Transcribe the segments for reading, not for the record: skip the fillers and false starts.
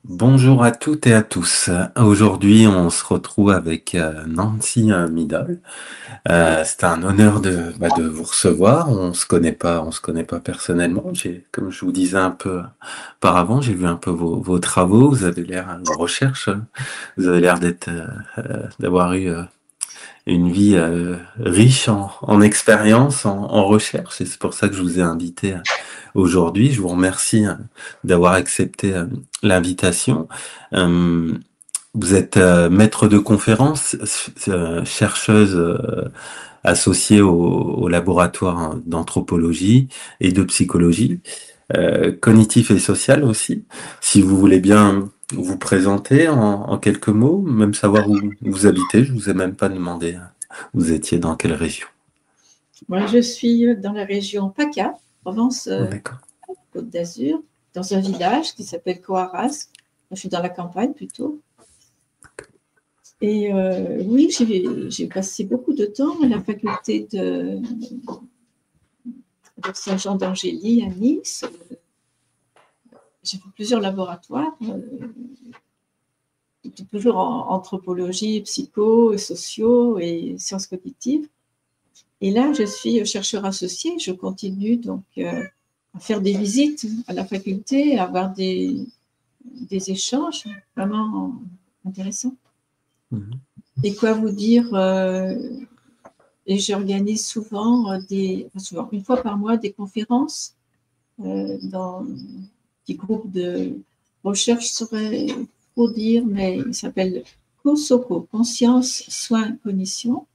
Bonjour à toutes et à tous. Aujourd'hui, on se retrouve avec Nancy Midol. C'est un honneur de vous recevoir. On se connaît pas personnellement. Comme je vous disais un peu auparavant, j'ai vu un peu vos travaux. Vous avez l'air de recherche. Vous avez l'air d'avoir eu une vie riche en expérience, en recherche. Et c'est pour ça que je vous ai invité aujourd'hui. Je vous remercie d'avoir accepté l'invitation. Euh, Vous êtes maître de conférence, chercheuse associée au laboratoire d'anthropologie et de psychologie, cognitif et social aussi. Si vous voulez bien vous présenter en quelques mots, même savoir où vous habitez, je vous ai même pas demandé. Vous étiez dans quelle région? Moi, je suis dans la région PACA, D'accord. Provence-Côte d'Azur, dans un village qui s'appelle Coarraze. Je suis dans la campagne plutôt. Et oui, j'ai passé beaucoup de temps à la faculté de Saint-Jean d'Angély à Nice. J'ai fait plusieurs laboratoires, toujours en anthropologie, psycho, et sociaux et sciences cognitives. Et là, je suis chercheur associé. Je continue donc à faire des visites à la faculté, à avoir des échanges vraiment intéressants. Mhm. Et quoi vous dire et j'organise souvent, une fois par mois, des conférences dans des groupes de recherche, je saurais trop dire, mais il s'appelle COSOCO, Conscience, Soins, Cognition.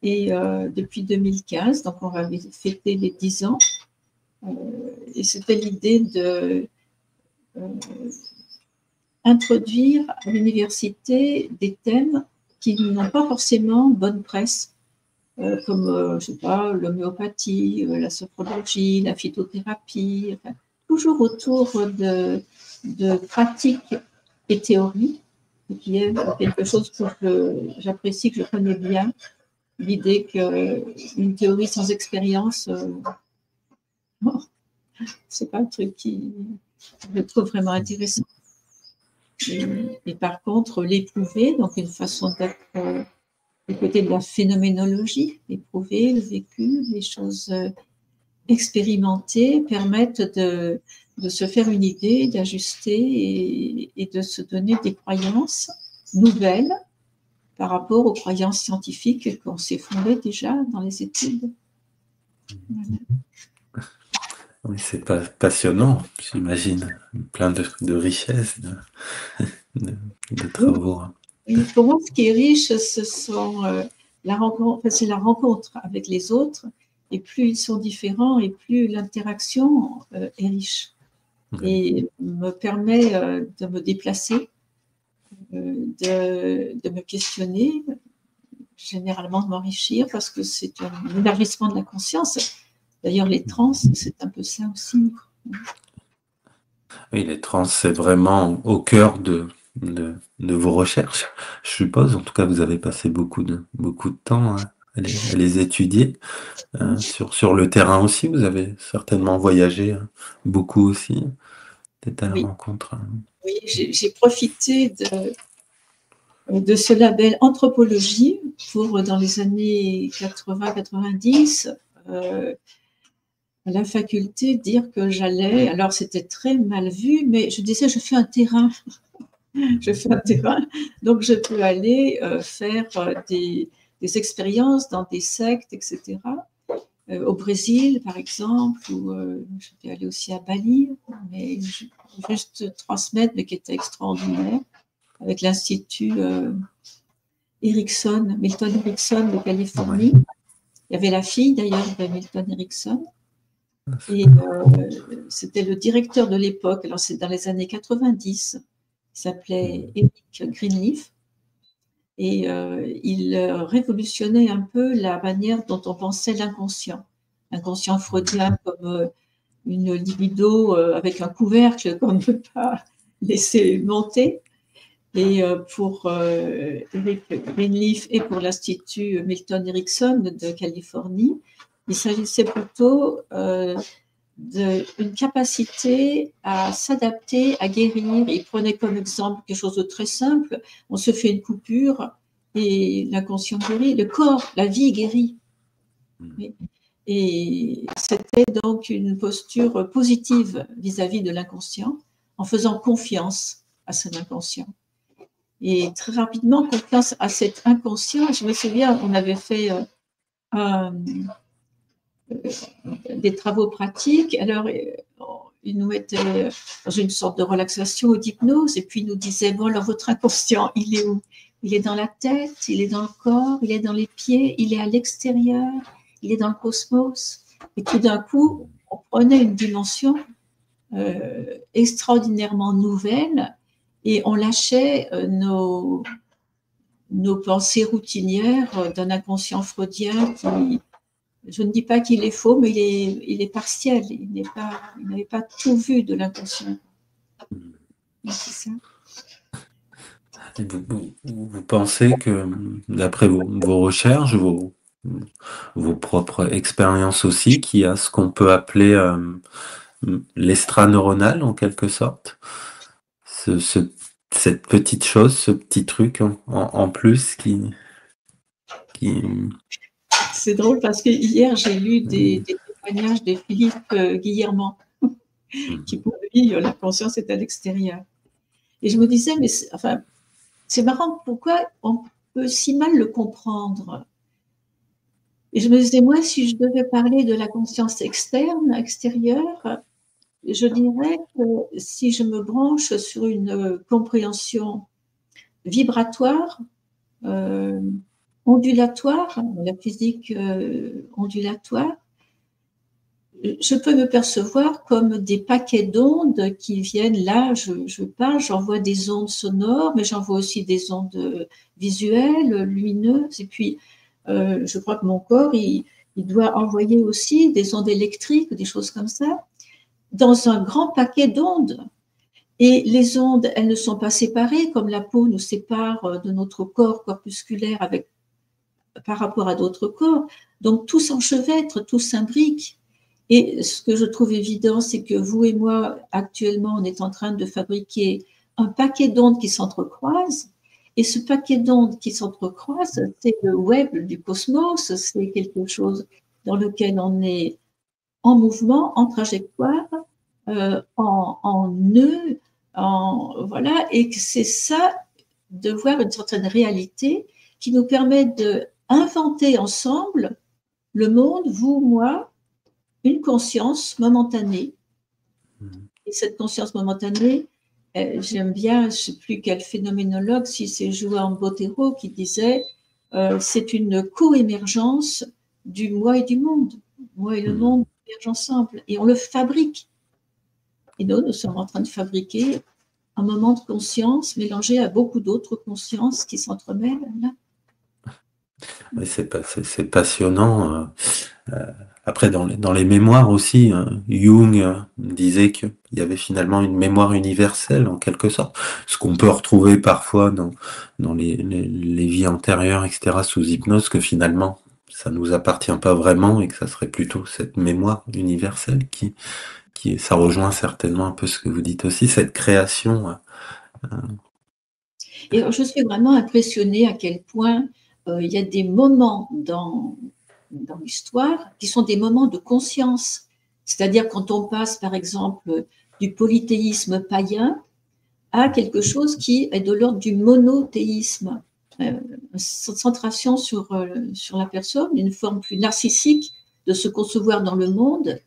Et depuis 2015, donc on va fêter les 10 ans. Et c'était l'idée de introduire à l'université des thèmes qui n'ont pas forcément bonne presse, comme, je sais pas, l'homéopathie, la sophrologie, la phytothérapie, enfin, toujours autour de pratiques et théories, qui est quelque chose que j'apprécie, que je connais bien, l'idée qu'une théorie sans expérience, c'est pas un truc qui je trouve vraiment intéressant. Et par contre, l'éprouver, donc une façon d'être du côté de la phénoménologie, éprouver le vécu, les choses expérimentées permettent de se faire une idée, d'ajuster et de se donner des croyances nouvelles par rapport aux croyances scientifiques qu'on s'est fondées déjà dans les études. Voilà. Oui, c'est passionnant, j'imagine. Plein de richesses, de, de travaux. Et pour moi, ce qui est riche, ce sont c'est la rencontre avec les autres. Et plus ils sont différents, et plus l'interaction est riche. Et me permet de me déplacer, de me questionner, généralement de m'enrichir, parce que c'est un élargissement de la conscience. D'ailleurs, les trans, c'est un peu ça aussi. Oui, les trans, c'est vraiment au cœur de vos recherches, je suppose. En tout cas, vous avez passé beaucoup de temps à les étudier. Sur le terrain aussi, vous avez certainement voyagé beaucoup aussi, peut-être à la Oui, rencontre. oui, j'ai profité de ce label anthropologie pour, dans les années 80-90, à la faculté, dire que j'allais, alors c'était très mal vu, mais je disais, je fais un terrain, je fais un terrain, donc je peux aller faire des expériences dans des sectes, etc. Au Brésil, par exemple, ou je vais aller aussi à Bali, mais juste 3 semaines, mais qui était extraordinaire, avec l'Institut Milton Erickson de Ouais. Californie. Il y avait la fille d'ailleurs de Milton Erickson. Et c'était le directeur de l'époque, alors c'est dans les années 90, il s'appelait Eric Greenleaf. Et il révolutionnait un peu la manière dont on pensait l'inconscient freudien comme une libido avec un couvercle qu'on ne peut pas laisser monter. Et pour Eric Greenleaf et pour l'Institut Milton Erickson de Californie, il s'agissait plutôt une capacité à s'adapter, à guérir. Il prenait comme exemple quelque chose de très simple. On se fait une coupure et l'inconscient guérit. Le corps, la vie guérit. Et c'était donc une posture positive vis-à-vis de l'inconscient, en faisant confiance à cet inconscient. Et très rapidement, confiance à cet inconscient. Je me souviens, on avait fait des travaux pratiques. Alors, il nous mettait dans une sorte de relaxation ou d'hypnose, et puis il nous disait, bon, alors votre inconscient, il est où? Il est dans la tête, il est dans le corps, il est dans les pieds, il est à l'extérieur, il est dans le cosmos. Et tout d'un coup, on prenait une dimension extraordinairement nouvelle et on lâchait nos pensées routinières d'un inconscient freudien qui, je ne dis pas qu'il est faux, mais il est partiel. Il n'avait pas tout vu de l'inconscient. C'est ça. Vous pensez que, d'après vos recherches, vos propres expériences aussi, qu'il y a ce qu'on peut appeler l'extraneuronal en quelque sorte, cette petite chose, ce petit truc en plus qui... C'est drôle parce que hier j'ai lu des témoignages de Philippe Guillermand, qui pour lui, la conscience est à l'extérieur. Et je me disais, mais c'est marrant, pourquoi on peut si mal le comprendre? Et je me disais, moi, si je devais parler de la conscience externe, extérieure, je dirais que si je me branche sur une compréhension vibratoire, ondulatoire, la physique ondulatoire, je peux me percevoir comme des paquets d'ondes qui viennent là, je parle, j'envoie des ondes sonores, mais j'envoie aussi des ondes visuelles, lumineuses, et puis je crois que mon corps, il doit envoyer aussi des ondes électriques, des choses comme ça, dans un grand paquet d'ondes. Et les ondes, elles ne sont pas séparées, comme la peau nous sépare de notre corps corpusculaire par rapport à d'autres corps. Donc tout s'enchevêtre, tout s'imbrique. Et ce que je trouve évident, c'est que vous et moi, actuellement, on est en train de fabriquer un paquet d'ondes qui s'entrecroisent. Et ce paquet d'ondes qui s'entrecroisent, c'est le web du cosmos, c'est quelque chose dans lequel on est en mouvement, en trajectoire, en nœud, voilà, et que c'est ça, de voir une certaine réalité qui nous permet d'inventer ensemble le monde, vous, moi, une conscience momentanée. Et cette conscience momentanée, j'aime bien, je ne sais plus quel phénoménologue, si c'est Juan Botero qui disait c'est une co-émergence du moi et du monde. Moi et le monde émergent ensemble et on le fabrique. Et nous sommes en train de fabriquer un moment de conscience mélangé à beaucoup d'autres consciences qui s'entremêlent. Oui, c'est passionnant. Après, dans les mémoires aussi, Jung disait qu'il y avait finalement une mémoire universelle en quelque sorte, ce qu'on peut retrouver parfois dans les vies antérieures, etc., sous hypnose, que finalement ça nous appartient pas vraiment et que ça serait plutôt cette mémoire universelle qui ça rejoint certainement un peu ce que vous dites aussi, cette création. Et je suis vraiment impressionnée à quel point il y a des moments dans l'histoire qui sont des moments de conscience. C'est-à-dire quand on passe, par exemple, du polythéisme païen à quelque chose qui est de l'ordre du monothéisme. Une centration sur la personne, une forme plus narcissique de se concevoir dans le monde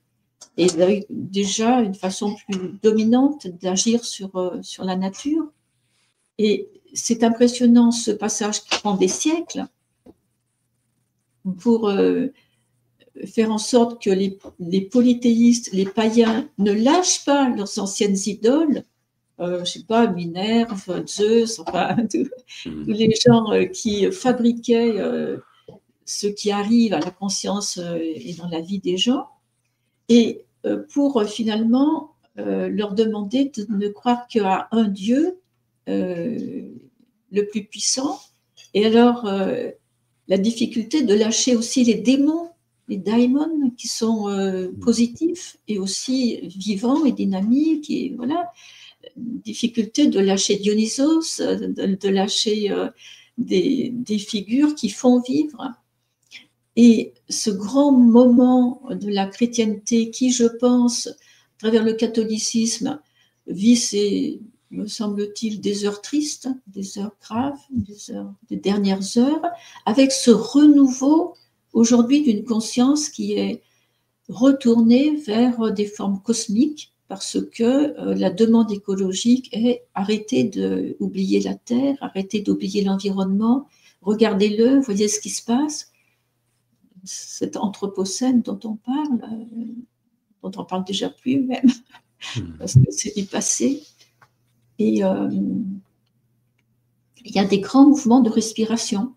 et déjà une façon plus dominante d'agir sur la nature. Et c'est impressionnant ce passage qui prend des siècles pour faire en sorte que les polythéistes, les païens ne lâchent pas leurs anciennes idoles, je ne sais pas, Minerve, Zeus, enfin, tous les gens qui fabriquaient ce qui arrive à la conscience et dans la vie des gens, et pour finalement leur demander de ne croire qu'à un Dieu, le plus puissant, et alors la difficulté de lâcher aussi les démons daimons qui sont positifs et aussi vivants et dynamiques. Et voilà, difficulté de lâcher Dionysos, de lâcher des figures qui font vivre. Et ce grand moment de la chrétienté qui, je pense, à travers le catholicisme, vit ces, me semble-t-il, des heures tristes, des heures graves, des dernières heures, avec ce renouveau aujourd'hui d'une conscience qui est retournée vers des formes cosmiques, parce que la demande écologique est arrêtez d'oublier la Terre, arrêtez d'oublier l'environnement, regardez-le, voyez ce qui se passe. Cet anthropocène dont on parle déjà plus même, parce que c'est du passé. Et il y a des grands mouvements de respiration.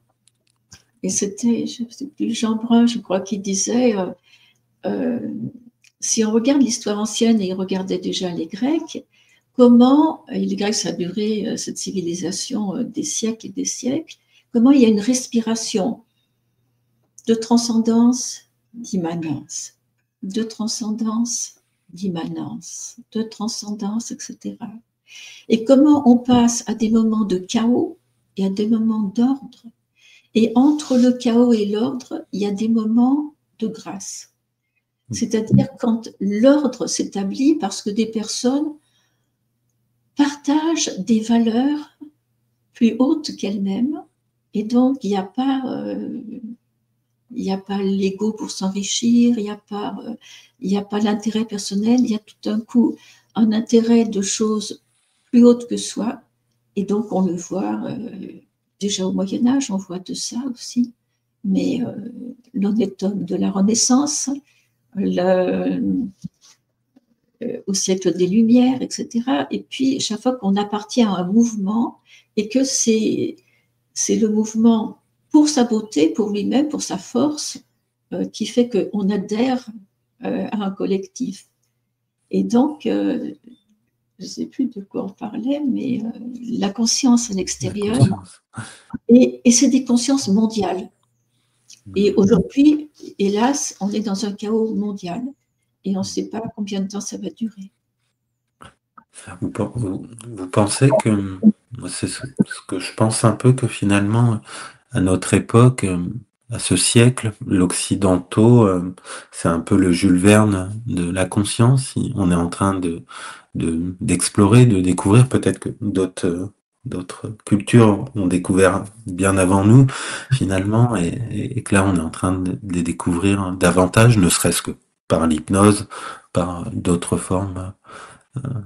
Et c'était, je ne sais plus, Jean Brun, je crois, qui disait, si on regarde l'histoire ancienne, et il regardait déjà les Grecs, comment, et les Grecs, ça a duré, cette civilisation, des siècles et des siècles, comment il y a une respiration de transcendance, d'immanence, de transcendance, d'immanence, de transcendance, etc. Et comment on passe à des moments de chaos et à des moments d'ordre. Et entre le chaos et l'ordre, il y a des moments de grâce. C'est-à-dire quand l'ordre s'établit parce que des personnes partagent des valeurs plus hautes qu'elles-mêmes, et donc il n'y a pas l'ego pour s'enrichir, il n'y a pas l'intérêt personnel, il y a tout d'un coup un intérêt de choses plus hautes que soi. Et donc on le voit déjà au Moyen-Âge, on voit de ça aussi. Mais l'honnête homme de la Renaissance, au siècle des Lumières, etc. Et puis chaque fois qu'on appartient à un mouvement et que c'est le mouvement pour sa beauté, pour lui-même, pour sa force, qui fait qu'on adhère à un collectif. Et donc, je ne sais plus de quoi on parlait, mais la conscience à l'extérieur, et c'est des consciences mondiales. Et aujourd'hui, hélas, on est dans un chaos mondial, et on ne sait pas combien de temps ça va durer. Vous pensez que, c'est ce que je pense un peu, que finalement, à notre époque, à ce siècle, l'occidentaux, c'est un peu le Jules Verne de la conscience. On est en train d'explorer, de découvrir. Peut-être que d'autres cultures ont découvert bien avant nous, finalement, et que là, on est en train de les découvrir davantage, ne serait-ce que par l'hypnose, par d'autres formes,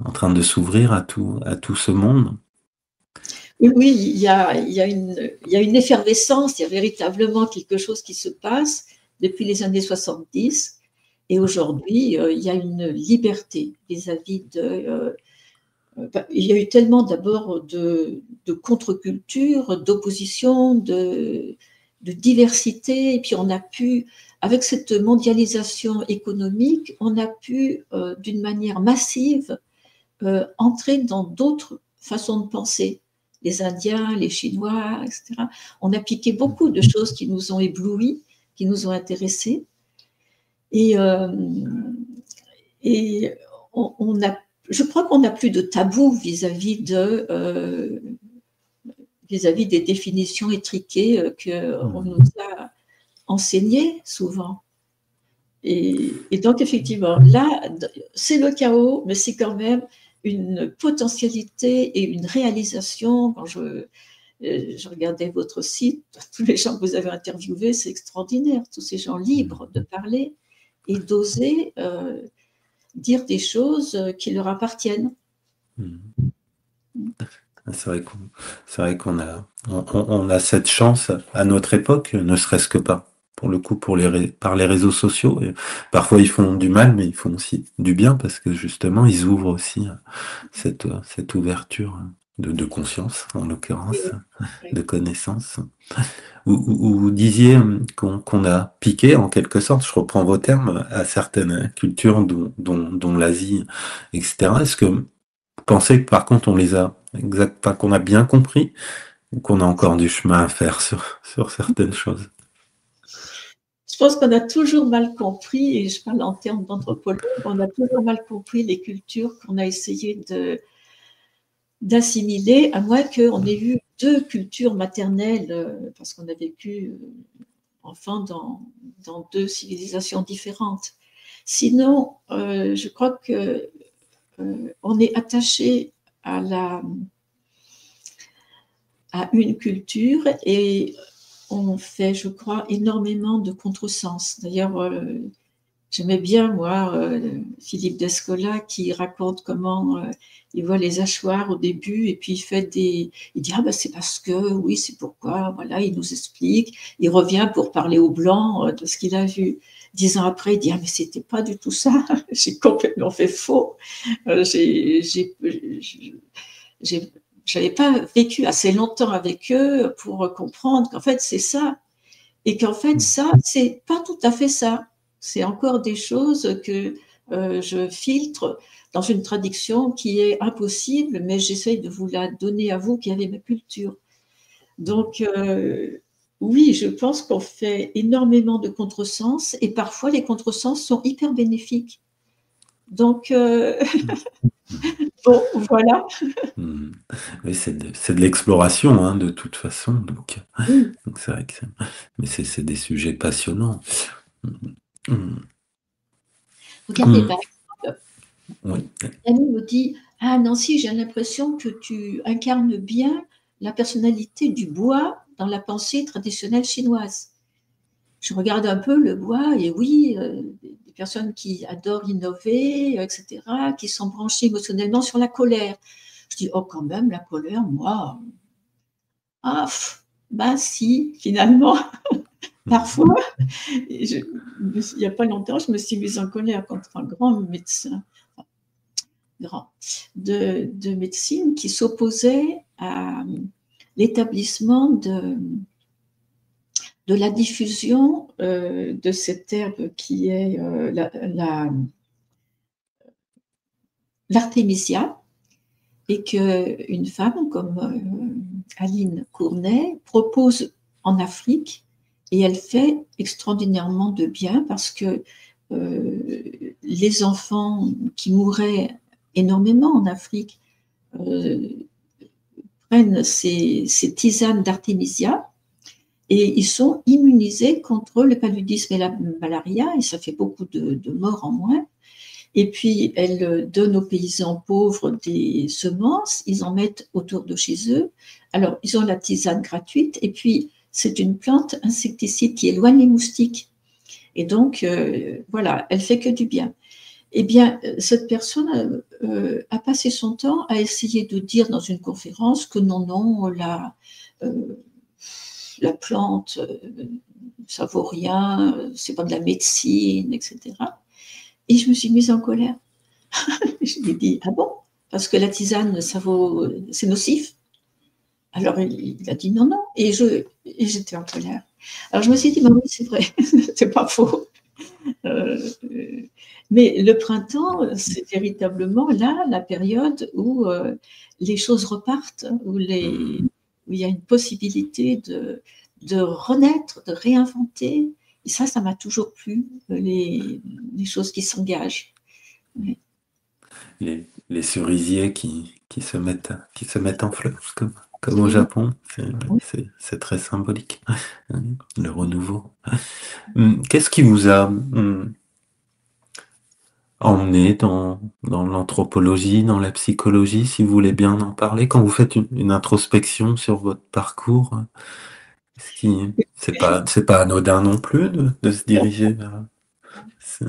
en train de s'ouvrir à tout ce monde. Oui, il y a une effervescence, il y a véritablement quelque chose qui se passe depuis les années 70. Et aujourd'hui, il y a une liberté vis-à-vis de... il y a eu tellement d'abord de contre-culture, d'opposition, de diversité. Et puis on a pu, avec cette mondialisation économique, on a pu, d'une manière massive, entrer dans d'autres façons de penser. Les Indiens, les Chinois, etc. On a piqué beaucoup de choses qui nous ont éblouis, qui nous ont intéressés. Et je crois qu'on n'a plus de tabou vis-à-vis des définitions étriquées qu'on nous a enseignées souvent. Et donc, effectivement, là, c'est le chaos, mais c'est quand même une potentialité et une réalisation. Quand je regardais votre site, tous les gens que vous avez interviewés, c'est extraordinaire, tous ces gens libres de parler et d'oser dire des choses qui leur appartiennent. C'est vrai qu'on a cette chance à notre époque, ne serait-ce que pas. Pour le coup, par les réseaux sociaux. Et parfois, ils font du mal, mais ils font aussi du bien parce que justement, ils ouvrent aussi cette ouverture de conscience, en l'occurrence, de connaissance. Vous disiez qu'on a piqué, en quelque sorte, je reprends vos termes, à certaines cultures, dont l'Asie, etc. Est-ce que vous pensez que, par contre, on les a qu'on a bien compris, ou qu'on a encore du chemin à faire sur certaines choses? Je pense qu'on a toujours mal compris, et je parle en termes d'anthropologue, on a toujours mal compris les cultures qu'on a essayé d'assimiler, à moins qu'on ait eu deux cultures maternelles, parce qu'on a vécu enfant dans deux civilisations différentes. Sinon, je crois que on est attaché à une culture et on fait, je crois, énormément de contresens. D'ailleurs, j'aimais bien, moi, Philippe Descola qui raconte comment il voit les hachoirs au début et puis il dit ah ben c'est parce que, oui, c'est pourquoi, voilà, il nous explique. Il revient pour parler aux Blancs de ce qu'il a vu. 10 ans après, il dit ah mais c'était pas du tout ça, j'ai complètement fait faux. J'avais pas vécu assez longtemps avec eux pour comprendre qu'en fait c'est ça et qu'en fait ça c'est pas tout à fait ça. C'est encore des choses que je filtre dans une traduction qui est impossible, mais j'essaye de vous la donner à vous qui avez ma culture. Donc oui, je pense qu'on fait énormément de contresens et parfois les contresens sont hyper bénéfiques. Donc bon, voilà. Oui, c'est de l'exploration, hein, de toute façon. Donc c'est vrai que mais c'est des sujets passionnants. Regardez, par exemple, Oui. Annie me dit ah Nancy, j'ai l'impression que tu incarnes bien la personnalité du bois dans la pensée traditionnelle chinoise. Je regarde un peu le bois et oui, des personnes qui adorent innover, etc., qui sont branchées émotionnellement sur la colère. Je dis, oh, quand même, la colère, moi, ah, ben si, finalement, parfois, il n'y a pas longtemps, je me suis mise en colère contre un grand médecin de médecine qui s'opposait à l'établissement de la diffusion de cette herbe qui est l'artémisia, et qu'une femme comme Aline Cournet propose en Afrique, et elle fait extraordinairement de bien parce que les enfants qui mouraient énormément en Afrique prennent ces tisanes d'artémisia et ils sont immunisés contre le paludisme et la malaria, et ça fait beaucoup de morts en moins. Et puis, elle donne aux paysans pauvres des semences, ils en mettent autour de chez eux. Alors, ils ont la tisane gratuite, et puis, c'est une plante insecticide qui éloigne les moustiques. Et donc, voilà, elle fait que du bien. Eh bien, cette personne a passé son temps à essayer de dire dans une conférence que non, la plante, ça vaut rien, c'est pas de la médecine, etc. Et je me suis mise en colère. Je lui ai dit, ah bon? Parce que la tisane, c'est nocif. Alors il a dit non, non. Et j'étais en colère. Alors je me suis dit, bah oui, c'est vrai, c'est pas faux. Mais le printemps, c'est véritablement là la période où les choses repartent, où il y a une possibilité de renaître, de réinventer. Et ça m'a toujours plu, les choses qui s'engagent. Oui. Les cerisiers qui se mettent en fleurs, comme au Japon, c'est très symbolique, le renouveau. Qu'est-ce qui vous a emmené dans l'anthropologie, dans la psychologie, si vous voulez bien en parler, quand vous faites une introspection sur votre parcours? C'est pas anodin non plus de se diriger vers... Je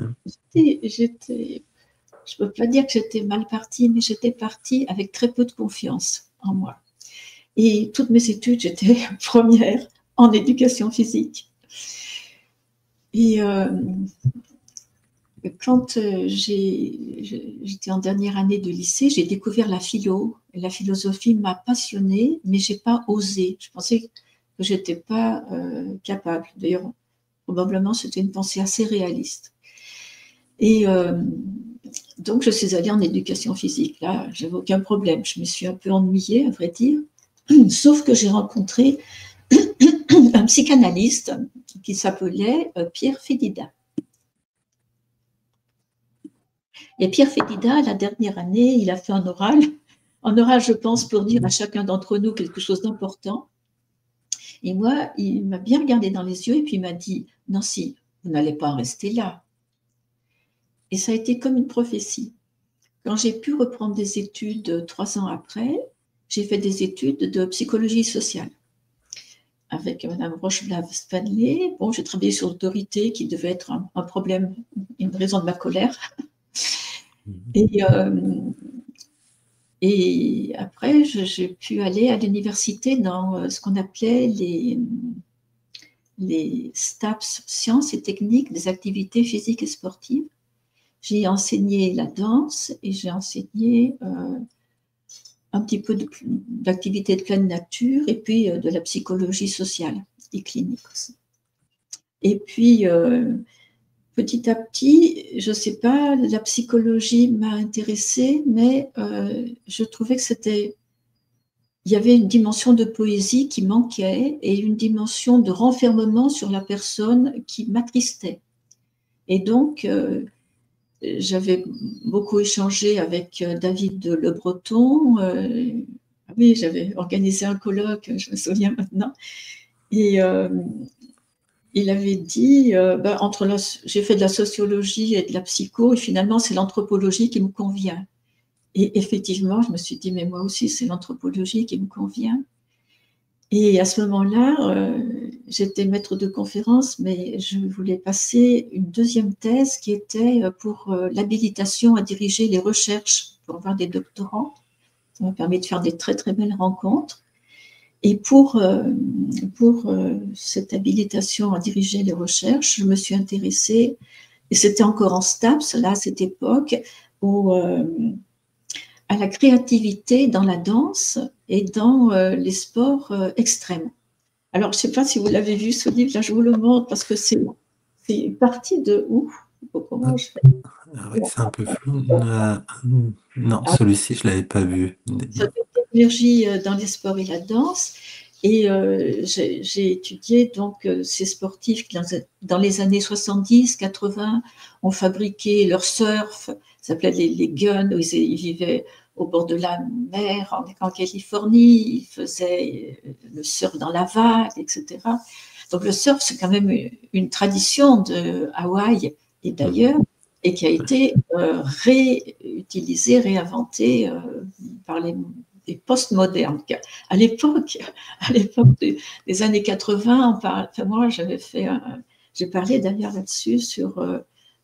ne peux pas dire que j'étais mal partie, mais j'étais partie avec très peu de confiance en moi. Et toutes mes études, j'étais première en éducation physique. Et quand j'étais en dernière année de lycée, j'ai découvert la philo. Et la philosophie m'a passionnée, mais je n'ai pas osé. Je pensais que je n'étais pas capable. D'ailleurs, probablement, c'était une pensée assez réaliste. Et donc, je suis allée en éducation physique. Là, j'avais aucun problème. Je me suis un peu ennuyée, à vrai dire. Sauf que j'ai rencontré un psychanalyste qui s'appelait Pierre Fédida. Et Pierre Fédida, la dernière année, il a fait un oral, je pense, pour dire à chacun d'entre nous quelque chose d'important. Et moi, il m'a bien regardé dans les yeux et puis il m'a dit, Nancy, vous n'allez pas en rester là. Et ça a été comme une prophétie. Quand j'ai pu reprendre des études 3 ans après, j'ai fait des études de psychologie sociale avec Madame Rocheblav-Spanley. Bon, j'ai travaillé sur l'autorité qui devait être un problème, une raison de ma colère. Et après, j'ai pu aller à l'université dans ce qu'on appelait les STAPS, sciences et techniques des activités physiques et sportives. J'ai enseigné la danse et j'ai enseigné un petit peu d'activité de pleine nature et puis de la psychologie sociale et clinique aussi. Et puis, petit à petit, je ne sais pas, la psychologie m'a intéressée, mais je trouvais que il y avait une dimension de poésie qui manquait et une dimension de renfermement sur la personne qui m'attristait. Et donc, j'avais beaucoup échangé avec David Le Breton. Oui, j'avais organisé un colloque, je me souviens maintenant. Et il avait dit, j'ai fait de la sociologie et de la psycho, et finalement, c'est l'anthropologie qui me convient. Et effectivement, je me suis dit, mais moi aussi, c'est l'anthropologie qui me convient. Et à ce moment-là, j'étais maître de conférence, mais je voulais passer une deuxième thèse qui était pour l'habilitation à diriger les recherches pour avoir des doctorants. Ça m'a permis de faire des très, très belles rencontres. Et pour cette habilitation à diriger les recherches, je me suis intéressée, et c'était encore en STAPS, là, à cette époque, à la créativité dans la danse et dans les sports extrêmes. Alors, je ne sais pas si vous l'avez vu, ce livre, là, je vous le montre, parce que c'est parti de où? Comment je fais? Oui, c'est un peu flou. Non, celui-ci, je ne l'avais pas vu. Cette énergie dans les sports et la danse. Et j'ai étudié donc ces sportifs qui, dans les années 70-80, ont fabriqué leur surf, ça s'appelait les guns, où ils vivaient au bord de la mer, en Californie, ils faisaient le surf dans la vague, etc. Donc le surf, c'est quand même une tradition de Hawaï et d'ailleurs, et qui a été réutilisée, réinventée par les postmodernes. À l'époque des années 80, moi j'ai parlé d'ailleurs là-dessus sur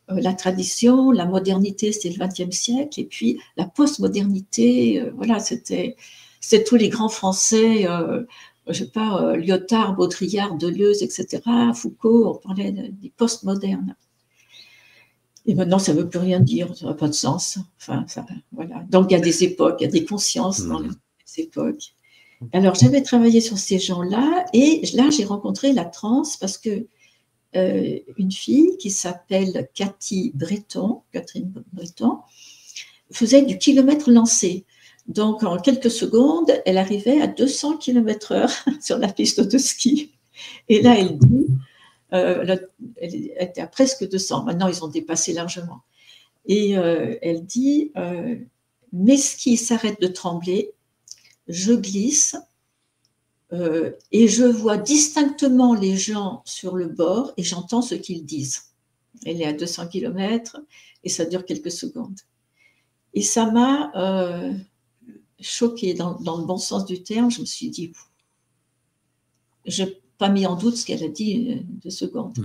la tradition, la modernité, c'était le XXe siècle, et puis la postmodernité, voilà, c'était tous les grands Français, je sais pas, Lyotard, Baudrillard, Deleuze, etc., Foucault, on parlait des postmodernes. Et maintenant, ça ne veut plus rien dire, ça n'a pas de sens. Enfin, voilà. Donc, il y a des époques, il y a des consciences dans les époques. Alors, j'avais travaillé sur ces gens-là, et là, j'ai rencontré la transe parce que une fille qui s'appelle Catherine Breton, faisait du kilomètre lancé. Donc, en quelques secondes, elle arrivait à 200 km/h sur la piste de ski. Et là, elle dit, elle était à presque 200. Maintenant, ils ont dépassé largement. Et elle dit, mes skis s'arrêtent de trembler, je glisse et je vois distinctement les gens sur le bord et j'entends ce qu'ils disent. Elle est à 200 km et ça dure quelques secondes. Et ça m'a choquée dans le bon sens du terme. Je me suis dit, je n'ai pas mis en doute ce qu'elle a dit 2 secondes.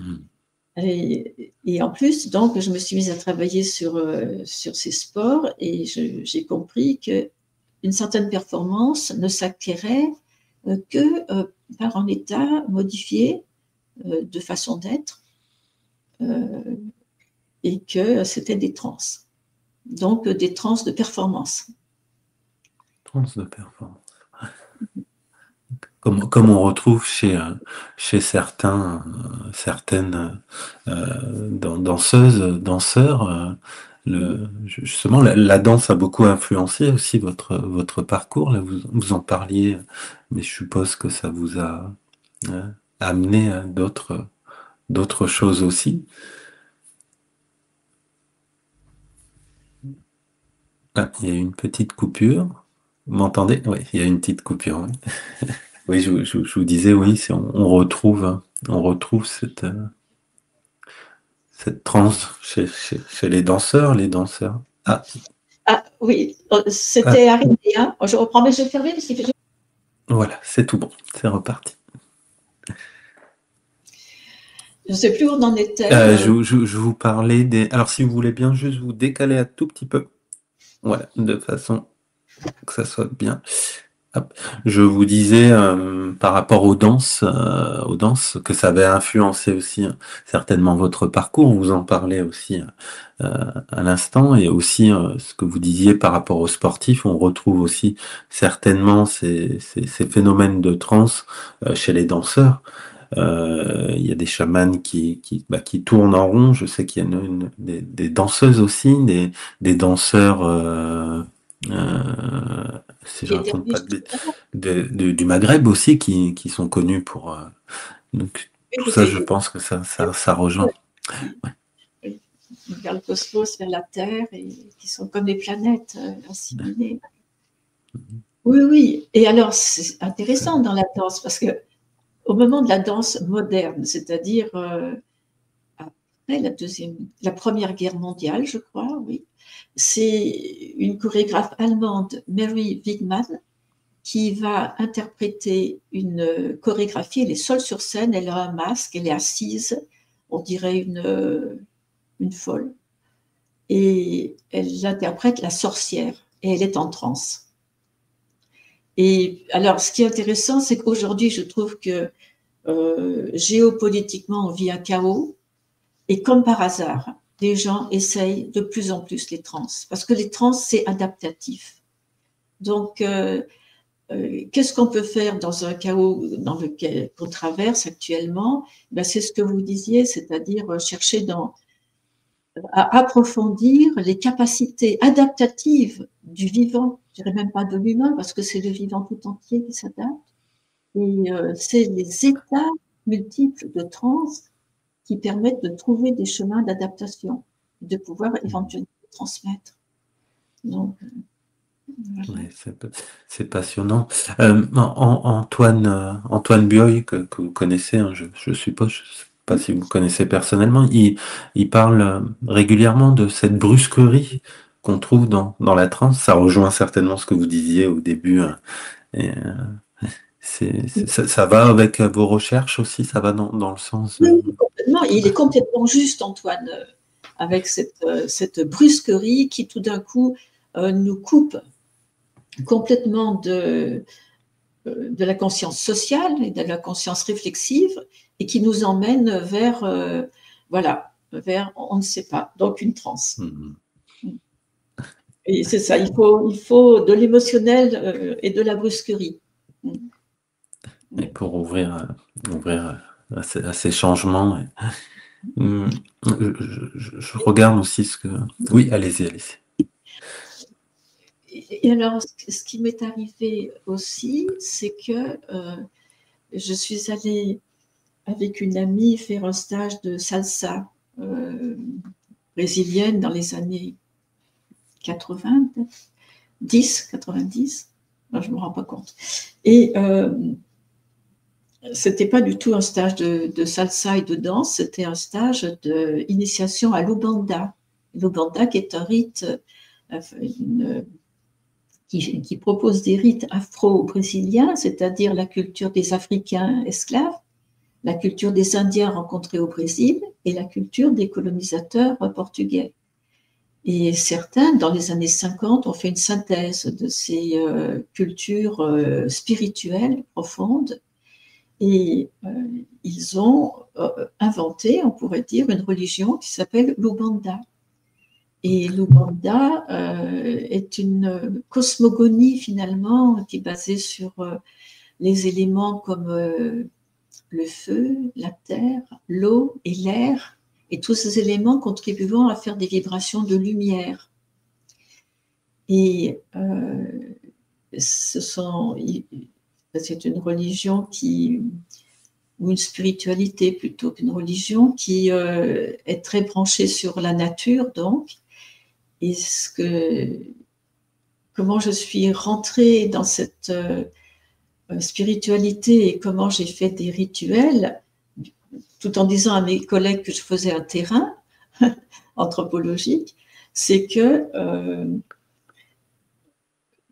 Et en plus, donc, je me suis mise à travailler sur ces sports et j'ai compris qu'une certaine performance ne s'acquérait que par un état modifié de façon d'être et que c'était des transes. Donc, des transes de performance. Transes de performance. Comme on retrouve chez certaines danseuses, danseurs, justement, la danse a beaucoup influencé aussi votre parcours. Là, vous en parliez, mais je suppose que ça vous a amener d'autres choses aussi. Ah, il y a une petite coupure. Vous m'entendez? Oui, il y a une petite coupure. Oui, oui je vous disais, oui, on retrouve cette transe chez les danseurs, les danseurs. Ah, Ah oui, ah, c'était arrivé. Hein. Je reprends, mais je vais fermer parce qu'il fait. voilà, c'est tout bon, c'est reparti. Je ne sais plus où on en était. Je vous parlais des. Alors, si vous voulez bien juste vous décaler un tout petit peu, voilà, de façon que ça soit bien. Hop. Je vous disais par rapport aux danses, que ça avait influencé aussi certainement votre parcours. Vous en parlez aussi à l'instant, et aussi ce que vous disiez par rapport aux sportifs. On retrouve aussi certainement ces phénomènes de transe chez les danseurs. Il y a des chamans qui tournent en rond. Je sais qu'il y a des danseuses aussi, des danseurs, si je Qui était raconte venu pas justement. du Maghreb aussi, qui sont connus pour. Donc Oui, tout vous ça, je avez pense que ça rejoint. vers le cosmos, vers la Terre, et qui sont comme les planètes assimilées. Oui, oui. Et alors, c'est intéressant dans la danse, parce que au moment de la danse moderne, c'est-à-dire après la Première Guerre mondiale, je crois, oui, c'est une chorégraphe allemande, Mary Wigman, qui va interpréter une chorégraphie. Elle est seule sur scène, elle a un masque, elle est assise, on dirait une folle, et elle interprète la sorcière, et elle est en transe. Et alors, ce qui est intéressant, c'est qu'aujourd'hui, je trouve que géopolitiquement, on vit un chaos, et comme par hasard, les gens essayent de plus en plus les trans, parce que les trans, c'est adaptatif. Donc, qu'est-ce qu'on peut faire dans un chaos dans lequel on traverse actuellement? Ben, c'est ce que vous disiez, c'est-à-dire chercher à approfondir les capacités adaptatives du vivant, je dirais même pas de l'humain, parce que c'est le vivant tout entier qui s'adapte. Et c'est les états multiples de transe qui permettent de trouver des chemins d'adaptation, de pouvoir éventuellement transmettre. Donc, voilà. Ouais, c'est passionnant. Antoine Bioy, que vous connaissez, hein, je suppose, je sais pas si vous le connaissez personnellement, il parle régulièrement de cette brusquerie qu'on trouve dans la trance. Ça rejoint certainement ce que vous disiez au début, hein. Et, ça va avec vos recherches aussi, ça va dans le sens Oui, de. oui, complètement. Il est complètement juste, Antoine, avec cette brusquerie qui tout d'un coup nous coupe complètement de la conscience sociale et de la conscience réflexive, et qui nous emmène vers, voilà, vers, on ne sait pas, donc une transe. Mhm. Et c'est ça, il faut de l'émotionnel et de la brusquerie. Et pour ouvrir à ces changements. Je regarde aussi ce que. Oui, allez-y, allez-y. Et alors, ce qui m'est arrivé aussi, c'est que je suis allée avec une amie faire un stage de salsa brésilienne dans les années 80, 90, non, je ne me rends pas compte. Et c'était pas du tout un stage de salsa et de danse, c'était un stage d'initiation à l'Ubanda. L'Ubanda qui est un rite qui propose des rites afro-brésiliens, c'est-à-dire la culture des Africains esclaves, la culture des Indiens rencontrés au Brésil et la culture des colonisateurs portugais. Et certains, dans les années 50, ont fait une synthèse de ces cultures spirituelles profondes, et ils ont inventé, on pourrait dire, une religion qui s'appelle l'Ubanda. Et l'Ubanda est une cosmogonie finalement qui est basée sur les éléments comme le feu, la terre, l'eau et l'air, et tous ces éléments contribuant à faire des vibrations de lumière. Et c'est une religion qui ou une spiritualité plutôt qu'une religion, qui est très branchée sur la nature, donc. Et comment je suis rentrée dans cette spiritualité et comment j'ai fait des rituels, tout en disant à mes collègues que je faisais un terrain anthropologique, c'est que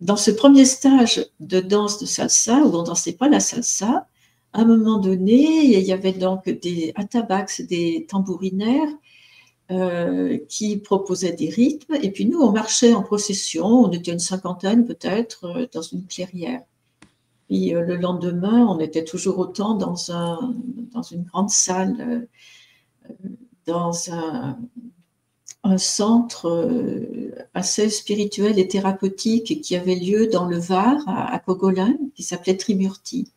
dans ce premier stage de danse de salsa, où on ne dansait pas la salsa, à un moment donné, il y avait donc des atabaques, des tambourinaires, qui proposaient des rythmes. Et puis nous, on marchait en procession, on était une cinquantaine peut-être, dans une clairière. Puis le lendemain, on était toujours autant dans une grande salle, dans un centre assez spirituel et thérapeutique qui avait lieu dans le Var, à Cogolin, qui s'appelait Trimurti.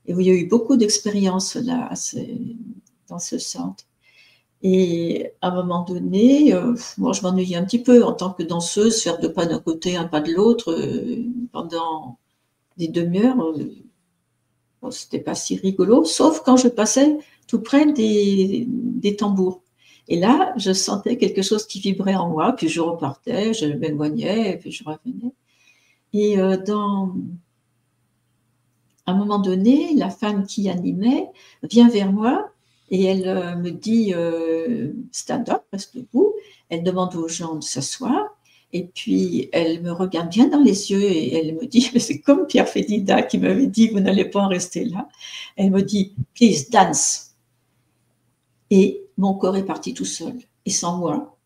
Et où il y a eu beaucoup d'expériences là, dans ce centre. Et à un moment donné, moi je m'ennuyais un petit peu en tant que danseuse, faire deux pas d'un côté, un pas de l'autre pendant des demi-heures. Bon, c'était pas si rigolo, sauf quand je passais tout près des tambours. Et là, je sentais quelque chose qui vibrait en moi, puis je repartais, je m'éloignais, et puis je revenais. Et à un moment donné, la femme qui animait vient vers moi et elle me dit stand up, reste debout. Elle demande aux gens de s'asseoir et puis elle me regarde bien dans les yeux et elle me dit, mais c'est comme Pierre Fédida qui m'avait dit, vous n'allez pas en rester là. Elle me dit, please dance. Et mon corps est parti tout seul et sans moi.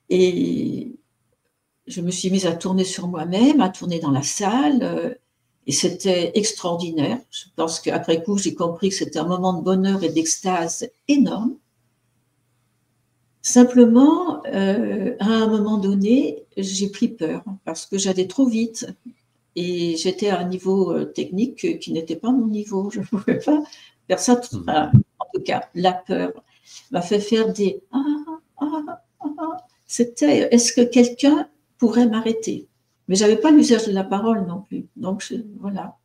Et je me suis mise à tourner sur moi-même, à tourner dans la salle. Et c'était extraordinaire. Je pense qu'après coup, j'ai compris que c'était un moment de bonheur et d'extase énorme. Simplement, à un moment donné, j'ai pris peur parce que j'allais trop vite et j'étais à un niveau technique qui n'était pas mon niveau. Je ne pouvais pas faire ça. En tout cas, la peur m'a fait faire des C'était, est-ce que quelqu'un pourrait m'arrêter? Mais je n'avais pas l'usage de la parole non plus. Donc, voilà.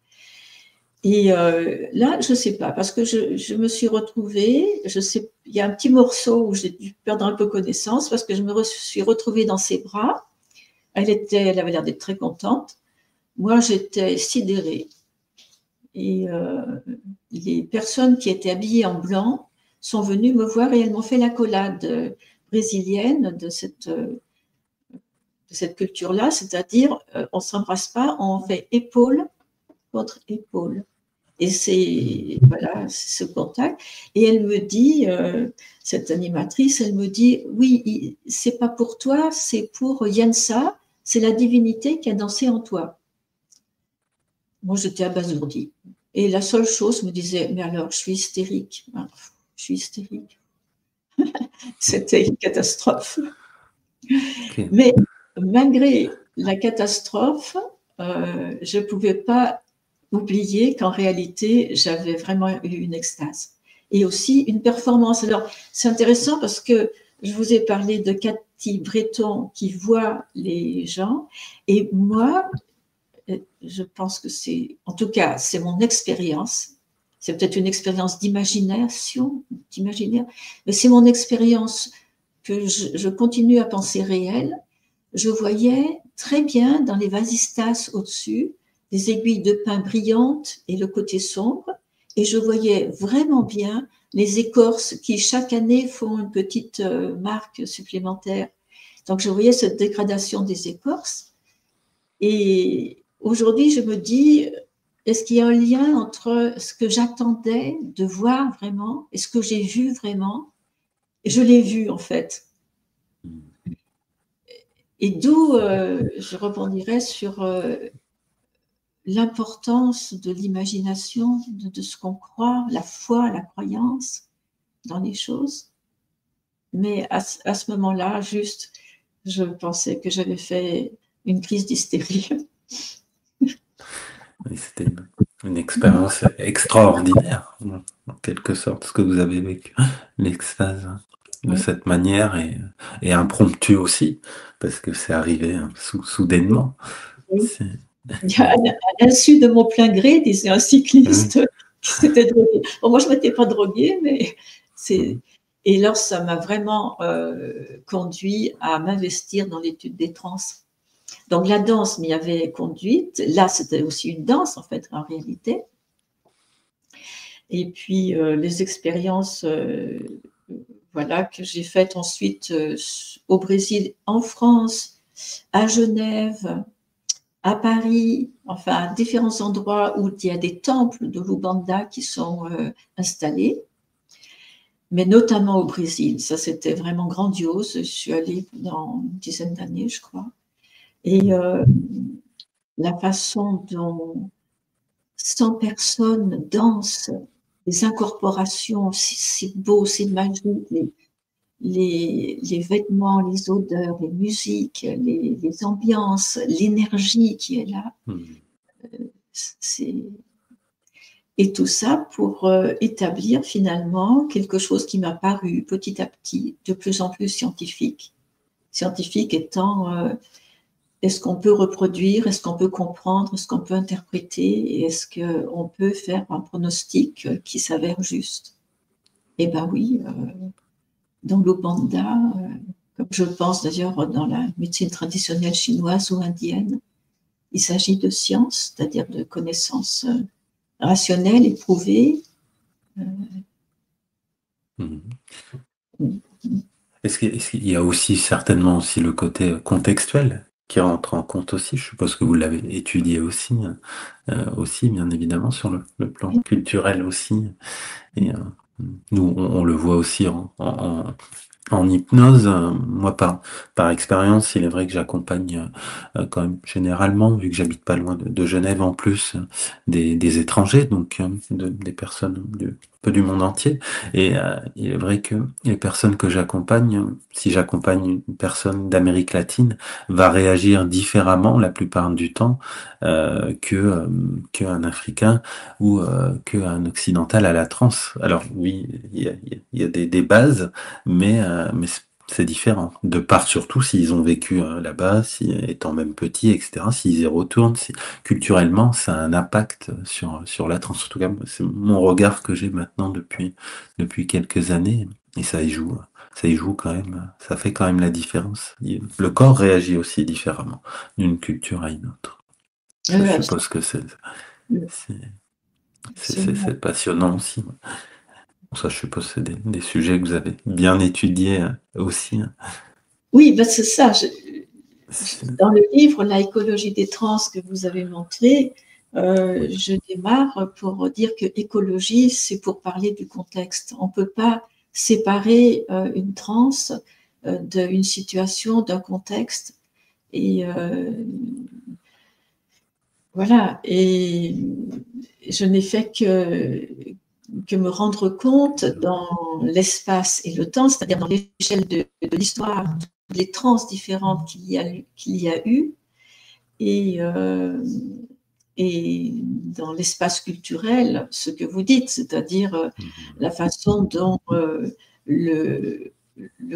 Et là, je ne sais pas, parce que je me suis retrouvée, il y a un petit morceau où j'ai dû perdre un peu connaissance, parce que je me suis retrouvée dans ses bras. Elle avait l'air d'être très contente. Moi, j'étais sidérée. Et les personnes qui étaient habillées en blanc sont venues me voir et elles m'ont fait l'accolade brésilienne de cette culture-là, c'est-à-dire on ne s'embrasse pas, on fait épaule contre épaule. Et c'est ce contact. Et elle me dit, cette animatrice, elle me dit, oui, c'est pas pour toi, c'est pour Yensa, c'est la divinité qui a dansé en toi. Moi, j'étais abasourdie. Et la seule chose me disait, mais alors, je suis hystérique. Je suis hystérique. C'était une catastrophe. Okay. Mais malgré la catastrophe, je ne pouvais pas oublier qu'en réalité, j'avais vraiment eu une extase. Et aussi une performance. Alors, c'est intéressant parce que je vous ai parlé de Cathy Breton qui voit les gens. Et moi, je pense que c'est, en tout cas, c'est mon expérience. C'est peut-être une expérience d'imagination, mais c'est mon expérience que je continue à penser réelle. Je voyais très bien dans les vasistas au-dessus des aiguilles de pin brillantes et le côté sombre, et je voyais vraiment bien les écorces qui chaque année font une petite marque supplémentaire. Donc je voyais cette dégradation des écorces, et aujourd'hui je me dis, est-ce qu'il y a un lien entre ce que j'attendais de voir vraiment et ce que j'ai vu vraiment? Et je l'ai vu en fait. Et d'où je rebondirais sur l'importance de l'imagination, de ce qu'on croit, la foi, la croyance dans les choses. Mais à ce moment-là, juste, je pensais que j'avais fait une crise d'hystérie. Oui, c'était une expérience extraordinaire, en quelque sorte, ce que vous avez vécu, l'extase de cette manière et impromptu aussi, parce que c'est arrivé soudainement. Oui. À l'insu de mon plein gré, disait un cycliste. qui s'était drogué. Bon, moi, je ne m'étais pas droguée, mais c'est... Et alors, ça m'a vraiment conduit à m'investir dans l'étude des trans. Donc, la danse m'y avait conduite. Là, c'était aussi une danse, en fait, en réalité. Et puis, les expériences voilà, que j'ai faites ensuite au Brésil, en France, à Genève, à Paris, enfin, à différents endroits où il y a des temples de l'Umbanda qui sont installés, mais notamment au Brésil. Ça, c'était vraiment grandiose. Je suis allée pendant une dizaine d'années, je crois. Et la façon dont 100 personnes dansent, les incorporations, c'est beau, c'est magique, les vêtements, les odeurs, les musiques, les ambiances, l'énergie qui est là. Et tout ça pour établir finalement quelque chose qui m'a paru petit à petit de plus en plus scientifique. Scientifique étant est-ce qu'on peut reproduire, est-ce qu'on peut comprendre, est-ce qu'on peut interpréter, et est-ce qu'on peut faire un pronostic qui s'avère juste? Eh bien oui, dans l'Umbanda, comme je le pense d'ailleurs dans la médecine traditionnelle chinoise ou indienne, il s'agit de science, c'est-à-dire de connaissances rationnelles, éprouvées. Est-ce qu'il y a aussi certainement aussi le côté contextuel qui rentre en compte aussi? Je suppose que vous l'avez étudié aussi, aussi bien évidemment sur le plan culturel aussi. Et nous, on le voit aussi en hypnose. Moi, par expérience, il est vrai que j'accompagne quand même généralement, vu que j'habite pas loin de Genève en plus, des étrangers, donc des personnes un peu du monde entier. Et il est vrai que les personnes que j'accompagne, si j'accompagne une personne d'Amérique latine, va réagir différemment la plupart du temps qu'un Africain ou qu'un occidental à la transe. Alors oui, il y a des bases, mais c'est différent. De part surtout s'ils ont vécu là-bas, étant même petits, etc. S'ils y retournent, culturellement, ça a un impact sur la transe. En tout cas, c'est mon regard que j'ai maintenant depuis quelques années, et ça y joue. Ça y joue quand même, ça fait quand même la différence. Le corps réagit aussi différemment d'une culture à une autre. Ça, je suppose que c'est passionnant aussi. Ça, je suppose que c'est des sujets que vous avez bien étudiés aussi. Oui, ben c'est ça. Dans le livre, La écologie des trans que vous avez montré, je démarre pour dire que écologie, c'est pour parler du contexte. On ne peut pas séparer une trans d'une situation, d'un contexte. Et voilà. Et je n'ai fait que me rendre compte dans l'espace et le temps, c'est-à-dire dans l'échelle de l'histoire, les trans différentes qu'il y a eu, et dans l'espace culturel, ce que vous dites, c'est-à-dire la façon dont le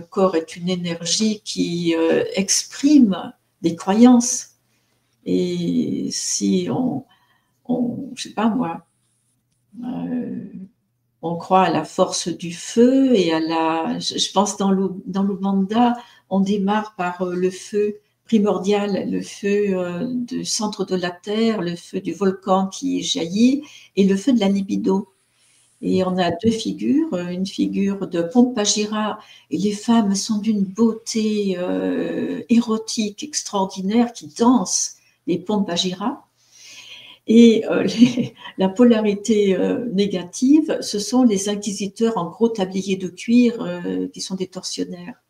corps est une énergie qui exprime des croyances. Et si je sais pas moi, on croit à la force du feu et je pense dans l'Umbanda, on démarre par le feu primordial, le feu du centre de la terre, le feu du volcan qui jaillit et le feu de la libido. Et on a deux figures, une figure de Pompagira, et les femmes sont d'une beauté érotique extraordinaire qui dansent les Pompagira. Et la polarité négative, ce sont les inquisiteurs en gros tabliers de cuir qui sont des tortionnaires.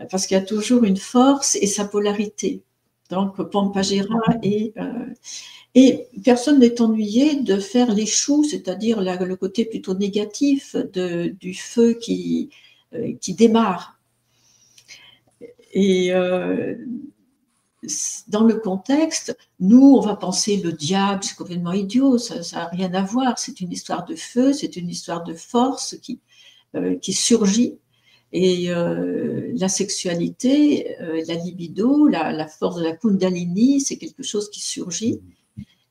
Parce qu'il y a toujours une force et sa polarité. Donc, Pompagira et personne n'est ennuyé de faire l'échou, c'est-à-dire le côté plutôt négatif du feu qui démarre. Et dans le contexte, nous, on va penser le diable, c'est complètement idiot, ça n'a rien à voir, c'est une histoire de feu, c'est une histoire de force qui surgit. Et la sexualité, la libido, la force de la kundalini, c'est quelque chose qui surgit.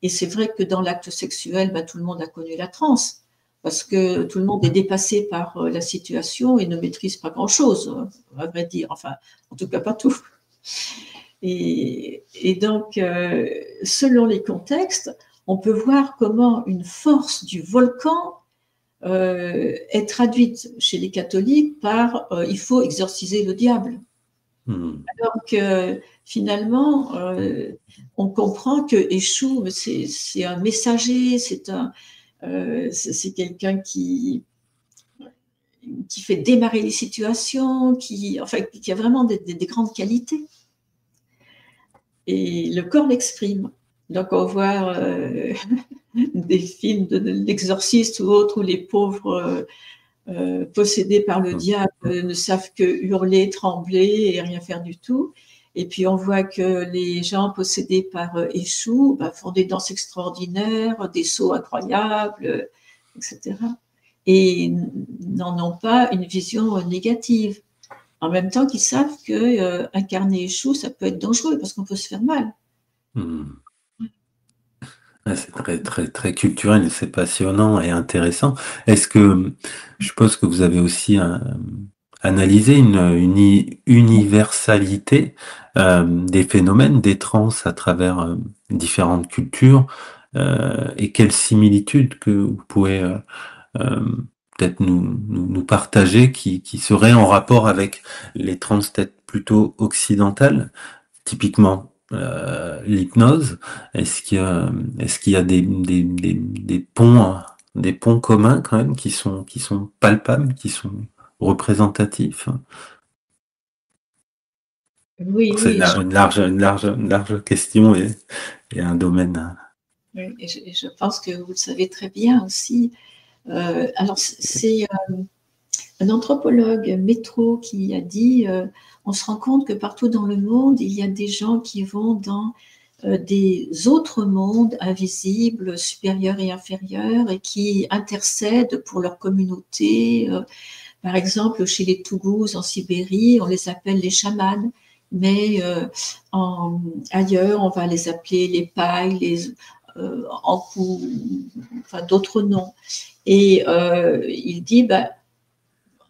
Et c'est vrai que dans l'acte sexuel, tout le monde a connu la transe, parce que tout le monde est dépassé par la situation et ne maîtrise pas grand-chose, à vrai dire. Enfin, en tout cas, pas tout. Et donc, selon les contextes, on peut voir comment une force du volcan est traduite chez les catholiques par il faut exorciser le diable. Alors que finalement, on comprend que Échou, c'est un messager, c'est quelqu'un qui fait démarrer les situations, qui a vraiment des grandes qualités. Et le corps l'exprime. Donc, on voit des films de l'exorciste ou autres où les pauvres possédés par le diable ne savent que hurler, trembler et rien faire du tout. Et puis on voit que les gens possédés par Échou font des danses extraordinaires, des sauts incroyables, etc. Et n'en ont pas une vision négative. En même temps qu'ils savent que incarner Échou, ça peut être dangereux parce qu'on peut se faire mal. C'est très, très, très culturel et c'est passionnant et intéressant. Est-ce que, je suppose que vous avez aussi analysé une universalité des phénomènes, des trans à travers différentes cultures et quelles similitudes que vous pouvez peut-être nous partager qui seraient en rapport avec les trans peut-être plutôt occidentales, typiquement l'hypnose. Est-ce qu'il y a des ponts communs quand même qui sont palpables, qui sont représentatifs? Oui, C'est oui, une large question et un domaine. oui, et je pense que vous le savez très bien aussi. Alors, c'est un anthropologue, Métro, qui a dit on se rend compte que partout dans le monde, il y a des gens qui vont dans des autres mondes invisibles, supérieurs et inférieurs, et qui intercèdent pour leur communauté. Par exemple, chez les Tougouz en Sibérie, on les appelle les chamans, mais ailleurs, on va les appeler les païs, les Ankou, enfin d'autres noms. Et il dit,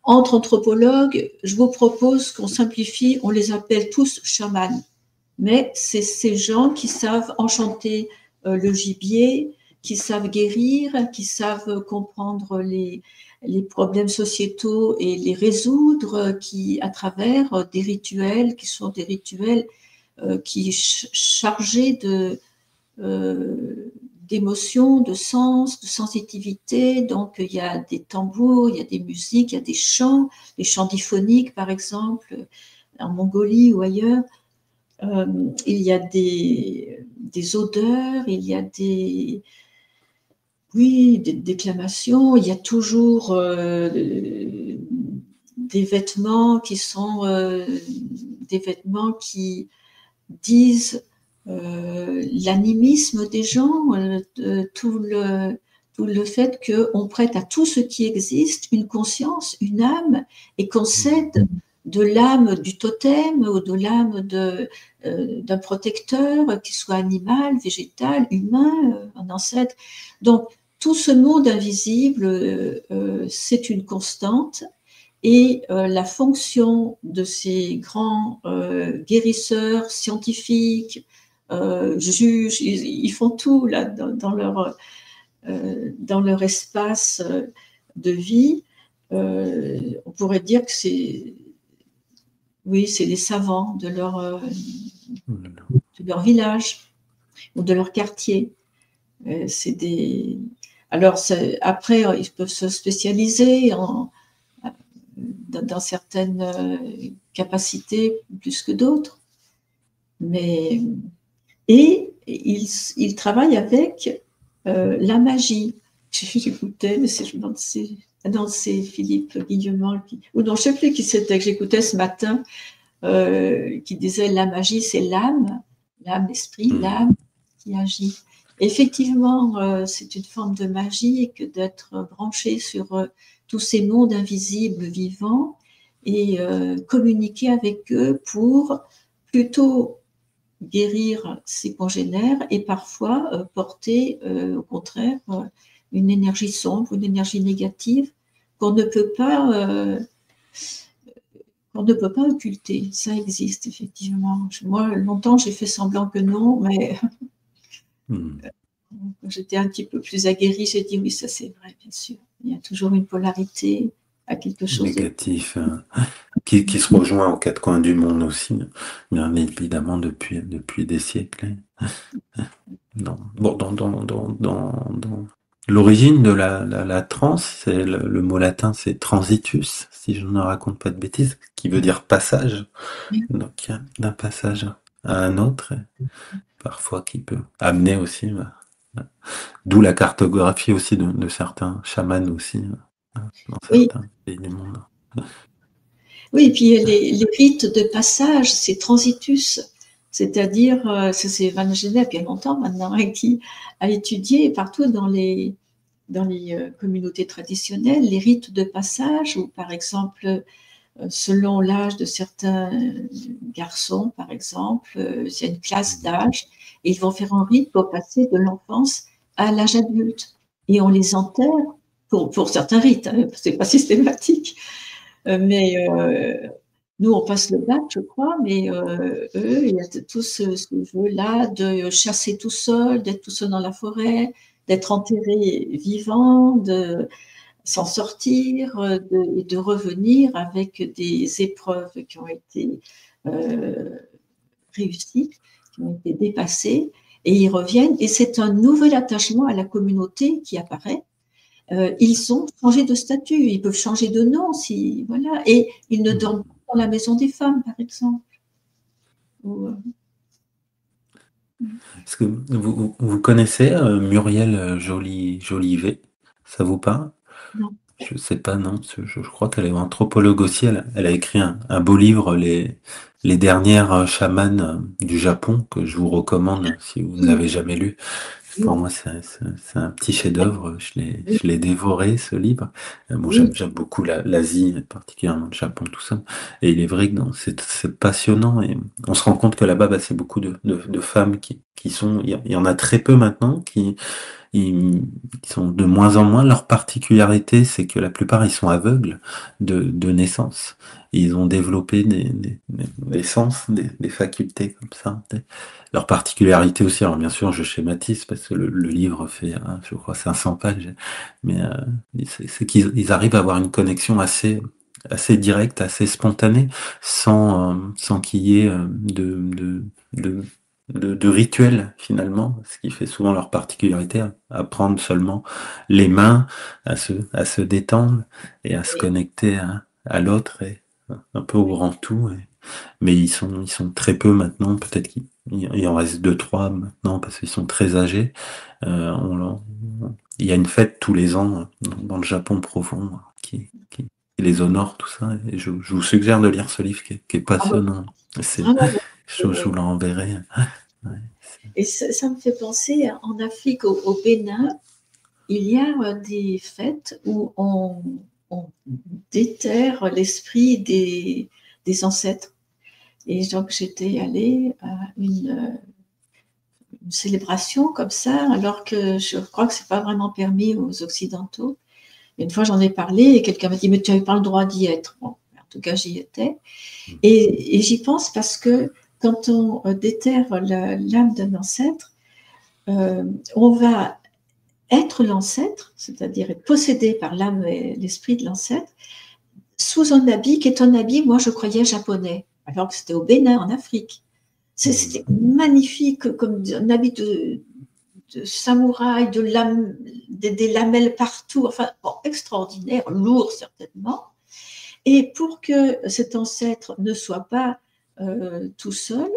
entre anthropologues, je vous propose qu'on simplifie, on les appelle tous chamans. Mais c'est ces gens qui savent enchanter le gibier, qui savent guérir, qui savent comprendre les problèmes sociétaux et les résoudre, qui, à travers des rituels, qui sont des rituels qui chargés d'émotions, de sens, de sensitivité. Donc, il y a des tambours, il y a des musiques, il y a des chants, les chants diphoniques, par exemple, en Mongolie ou ailleurs. Il y a des odeurs, il y a des déclamations, il y a toujours des vêtements qui sont des vêtements qui disent l'animisme des gens, tout le fait qu'on prête à tout ce qui existe une conscience, une âme, et qu'on cède de l'âme du totem ou de l'âme d'un protecteur, qu'il soit animal, végétal, humain, un ancêtre. Donc, tout ce monde invisible, c'est une constante. Et la fonction de ces grands guérisseurs scientifiques, juges, ils font tout là dans leur espace de vie. On pourrait dire que c'est les savants de leur village ou de leur quartier. Alors après, ils peuvent se spécialiser dans certaines capacités plus que d'autres. Et il travaille avec la magie. J'écoutais, mais c'est Philippe Guillemont, ou non, je ne sais plus qui c'était que j'écoutais ce matin, qui disait la magie, c'est l'âme, l'esprit, l'âme qui agit. Effectivement, c'est une forme de magie que d'être branché sur tous ces mondes invisibles vivants et communiquer avec eux pour plutôt guérir ses congénères et parfois porter, au contraire, une énergie sombre, une énergie négative qu'on ne peut pas occulter. Ça existe effectivement. Moi, longtemps, j'ai fait semblant que non, mais quand j'étais un petit peu plus aguerrie, j'ai dit oui, ça c'est vrai, bien sûr. Il y a toujours une polarité à quelque chose de négatif, qui se rejoint aux quatre coins du monde aussi, bien évidemment depuis des siècles. Bon, dans l'origine de la transe, c'est le mot latin, c'est transitus, si je ne raconte pas de bêtises, qui veut dire passage. Donc, d'un passage à un autre, et parfois qui peut amener aussi, d'où la cartographie aussi de certains chamans aussi, dans Oui, certains pays du monde. oui, et puis les rites de passage, c'est transitus, c'est-à-dire, ça c'est Van Gennep il y a longtemps maintenant, hein, qui a étudié partout dans les communautés traditionnelles les rites de passage, où par exemple, selon l'âge de certains garçons, par exemple, il y a une classe d'âge, et ils vont faire un rite pour passer de l'enfance à l'âge adulte. Et on les enterre, pour certains rites, hein, c'est pas systématique, mais nous, on passe le bac, je crois, mais eux, il y a tout ce jeu-là de chasser tout seul, d'être tout seul dans la forêt, d'être enterré vivant, de s'en sortir et de revenir avec des épreuves qui ont été réussies, qui ont été dépassées, et ils reviennent, et c'est un nouvel attachement à la communauté qui apparaît. Ils ont changé de statut, ils peuvent changer de nom, si, voilà, et ils ne dorment pas dans la maison des femmes, par exemple. Est-ce que vous connaissez Muriel Jolivet? Ça vous parle? Non. Je sais pas, non. Je crois qu'elle est anthropologue aussi. Elle a écrit un beau livre, les dernières chamanes du Japon, que je vous recommande si vous ne l'avez jamais lu. Pour moi, c'est un petit chef-d'œuvre. Je l'ai dévoré, ce livre. Bon, Oui, j'aime beaucoup l'Asie, particulièrement le Japon, tout ça. Et il est vrai que c'est passionnant. Et on se rend compte que là-bas, c'est beaucoup de femmes qui sont. Il y en a très peu maintenant ils sont de moins en moins. Leur particularité, c'est que la plupart, ils sont aveugles de naissance. Ils ont développé des sens, des facultés comme ça. Leur particularité aussi, alors bien sûr, je schématise parce que le livre fait, je crois, 500 pages, mais c'est qu'ils arrivent à avoir une connexion assez directe, assez spontanée, sans qu'il y ait de, de rituels finalement, ce qui fait souvent leur particularité, à prendre seulement les mains, à se détendre et à se oui. connecter à l'autre et un peu au grand tout. Mais ils sont très peu maintenant, peut-être qu'il en reste deux, trois maintenant parce qu'ils sont très âgés. Il y a une fête tous les ans dans le Japon profond qui les honore, tout ça. Et je vous suggère de lire ce livre qui est Ah bah, passionnant. vraiment, Je vous l'enverrai. Ouais, et ça me fait penser, en Afrique, au Bénin, il y a des fêtes où on déterre l'esprit des ancêtres. Et donc, j'étais allée à une célébration comme ça, alors que je crois que c'est pas vraiment permis aux Occidentaux. Et une fois, j'en ai parlé et quelqu'un m'a dit, mais tu n'avais pas le droit d'y être. Bon, en tout cas, j'y étais. Et j'y pense parce que quand on déterre l'âme d'un ancêtre, on va être l'ancêtre, c'est-à-dire être possédé par l'âme et l'esprit de l'ancêtre, sous un habit qui est un habit, moi je croyais japonais, alors que c'était au Bénin, en Afrique. C'était magnifique, comme un habit de samouraï, des lamelles partout, enfin, bon, extraordinaire, lourd certainement. Et pour que cet ancêtre ne soit pas tout seul,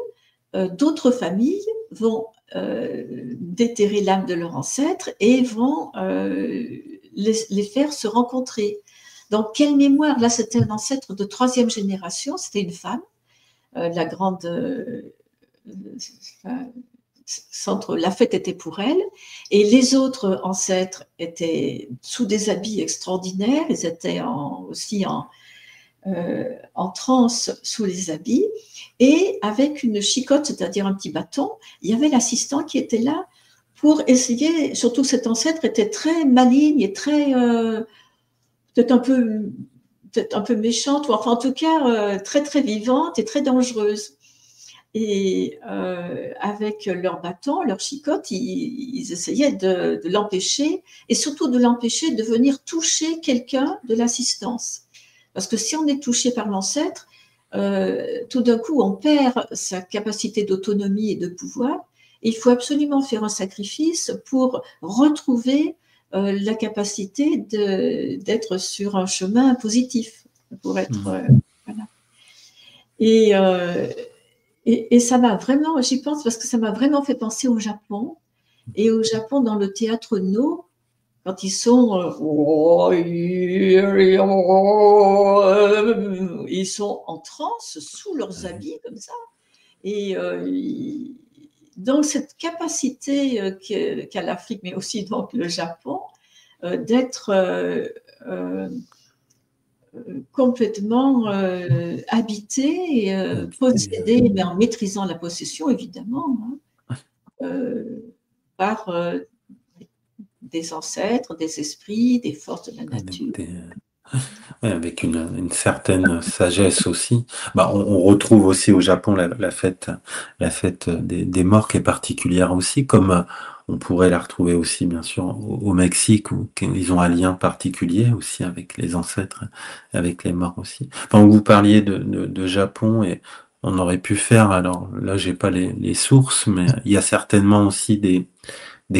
d'autres familles vont déterrer l'âme de leur ancêtre et vont les faire se rencontrer. Donc, quelle mémoire? Là, c'était un ancêtre de troisième génération, c'était une femme, la grande centre, la fête était pour elle, et les autres ancêtres étaient sous des habits extraordinaires, ils étaient aussi en transe sous les habits, et avec une chicotte, c'est-à-dire un petit bâton, il y avait l'assistant qui était là pour essayer, surtout cet ancêtre était très maligne et très, peut-être un peu méchante, ou enfin en tout cas très très vivante et très dangereuse. Et avec leur bâton, leur chicotte, ils essayaient de l'empêcher, et surtout de l'empêcher de venir toucher quelqu'un de l'assistance. Parce que si on est touché par l'ancêtre, tout d'un coup, on perd sa capacité d'autonomie et de pouvoir. Et il faut absolument faire un sacrifice pour retrouver la capacité d'être sur un chemin positif, pour être voilà. Et ça m'a vraiment, j'y pense parce que ça m'a vraiment fait penser au Japon. Et au Japon, dans le théâtre No, quand ils sont, ils sont en transe sous leurs habits comme ça. Et donc cette capacité qu'a l'Afrique, mais aussi donc le Japon, d'être complètement habité, possédé, mais en maîtrisant la possession évidemment, par des ancêtres, des esprits, des forces de la nature. Ouais, avec une certaine sagesse aussi. Bah, on retrouve aussi au Japon la fête des morts qui est particulière aussi, comme on pourrait la retrouver aussi bien sûr au Mexique, où ils ont un lien particulier aussi avec les ancêtres, avec les morts aussi. Enfin, vous parliez de Japon, et on aurait pu faire, alors là j'ai pas les sources, mais il y a certainement aussi des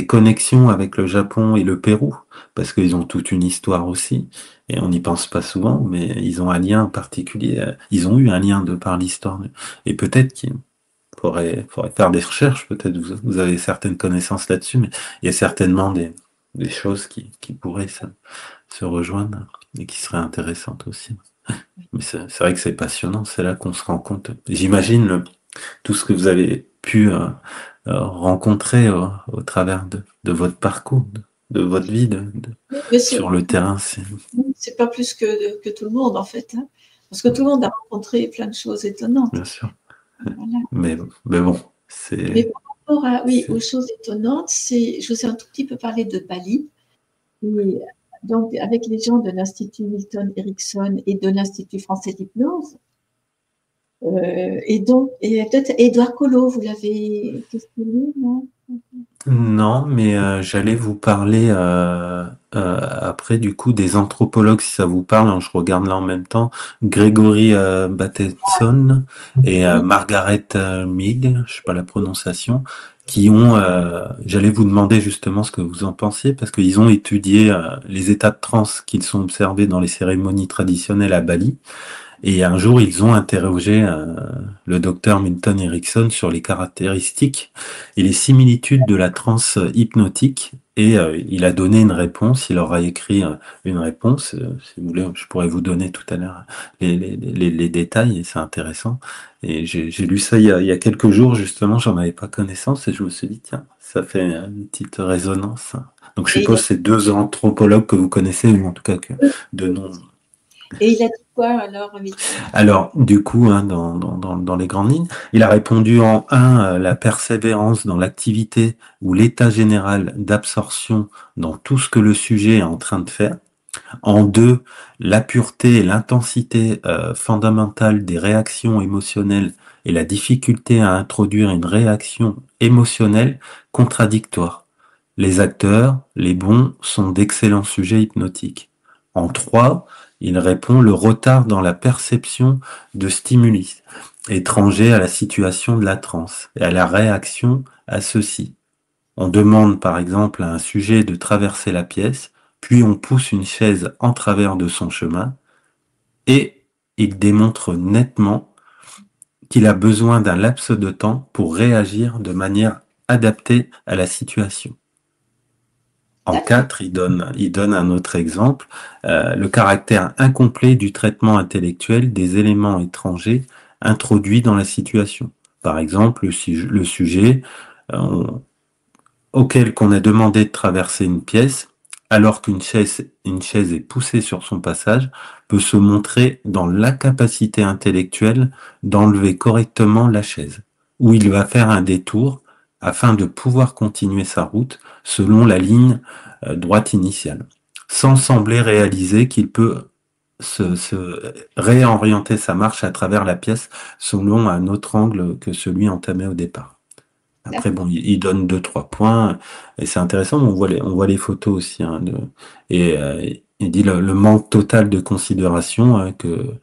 connexions avec le Japon et le Pérou, parce qu'ils ont toute une histoire aussi, et on n'y pense pas souvent, mais ils ont un lien particulier, ils ont eu un lien de par l'histoire, et peut-être qu'il faudrait faire des recherches, peut-être vous avez certaines connaissances là-dessus, mais il y a certainement des choses qui pourraient se rejoindre, et qui seraient intéressantes aussi. Mais c'est vrai que c'est passionnant, c'est là qu'on se rend compte. J'imagine tout ce que vous avez pu rencontrer au travers de votre parcours, de votre vie sur le terrain. C'est pas plus que tout le monde en fait, hein, parce que tout le monde a rencontré plein de choses étonnantes. Bien sûr. Voilà. Mais bon, c'est... Mais par rapport aux choses étonnantes, je vous ai un tout petit peu parlé de Bali. Et donc, avec les gens de l'Institut Milton Erickson et de l'Institut français d'hypnose, et peut-être Édouard Collot, vous l'avez questionné, non? Non, mais j'allais vous parler après du coup des anthropologues, si ça vous parle. Je regarde là en même temps Gregory Bateson et Margaret Mead, je sais pas la prononciation, qui ont. J'allais vous demander justement ce que vous en pensiez, parce qu'ils ont étudié les états de transe qu'ils sont observés dans les cérémonies traditionnelles à Bali. Et un jour, ils ont interrogé le docteur Milton Erickson sur les caractéristiques et les similitudes de la transe hypnotique. Et il a donné une réponse, il leur a écrit une réponse. Si vous voulez, je pourrais vous donner tout à l'heure les détails, et c'est intéressant. Et j'ai lu ça il y a quelques jours, justement, j'en avais pas connaissance, et je me suis dit, tiens, ça fait une petite résonance. Donc je suppose que c'est deux anthropologues que vous connaissez, ou en tout cas que de nom. Et il a dit quoi alors? Alors, du coup, hein, dans les grandes lignes, il a répondu en 1, la persévérance dans l'activité ou l'état général d'absorption dans tout ce que le sujet est en train de faire. En 2, la pureté et l'intensité fondamentale des réactions émotionnelles et la difficulté à introduire une réaction émotionnelle contradictoire. Les acteurs, les bons, sont d'excellents sujets hypnotiques. En 3, il répond le retard dans la perception de stimuli étrangers à la situation de la transe et à la réaction à ceux-ci. On demande par exemple à un sujet de traverser la pièce, puis on pousse une chaise en travers de son chemin, et il démontre nettement qu'il a besoin d'un laps de temps pour réagir de manière adaptée à la situation. En 4, il donne un autre exemple, le caractère incomplet du traitement intellectuel des éléments étrangers introduits dans la situation. Par exemple, le sujet auquel qu'on a demandé de traverser une pièce alors une chaise est poussée sur son passage, peut se montrer dans l'incapacité intellectuelle d'enlever correctement la chaise, où il va faire un détour afin de pouvoir continuer sa route selon la ligne droite initiale, sans sembler réaliser qu'il peut se réorienter sa marche à travers la pièce selon un autre angle que celui entamé au départ. Après, bon, il donne 2, 3 points et c'est intéressant. On voit les photos aussi, hein, et il dit le manque total de considération que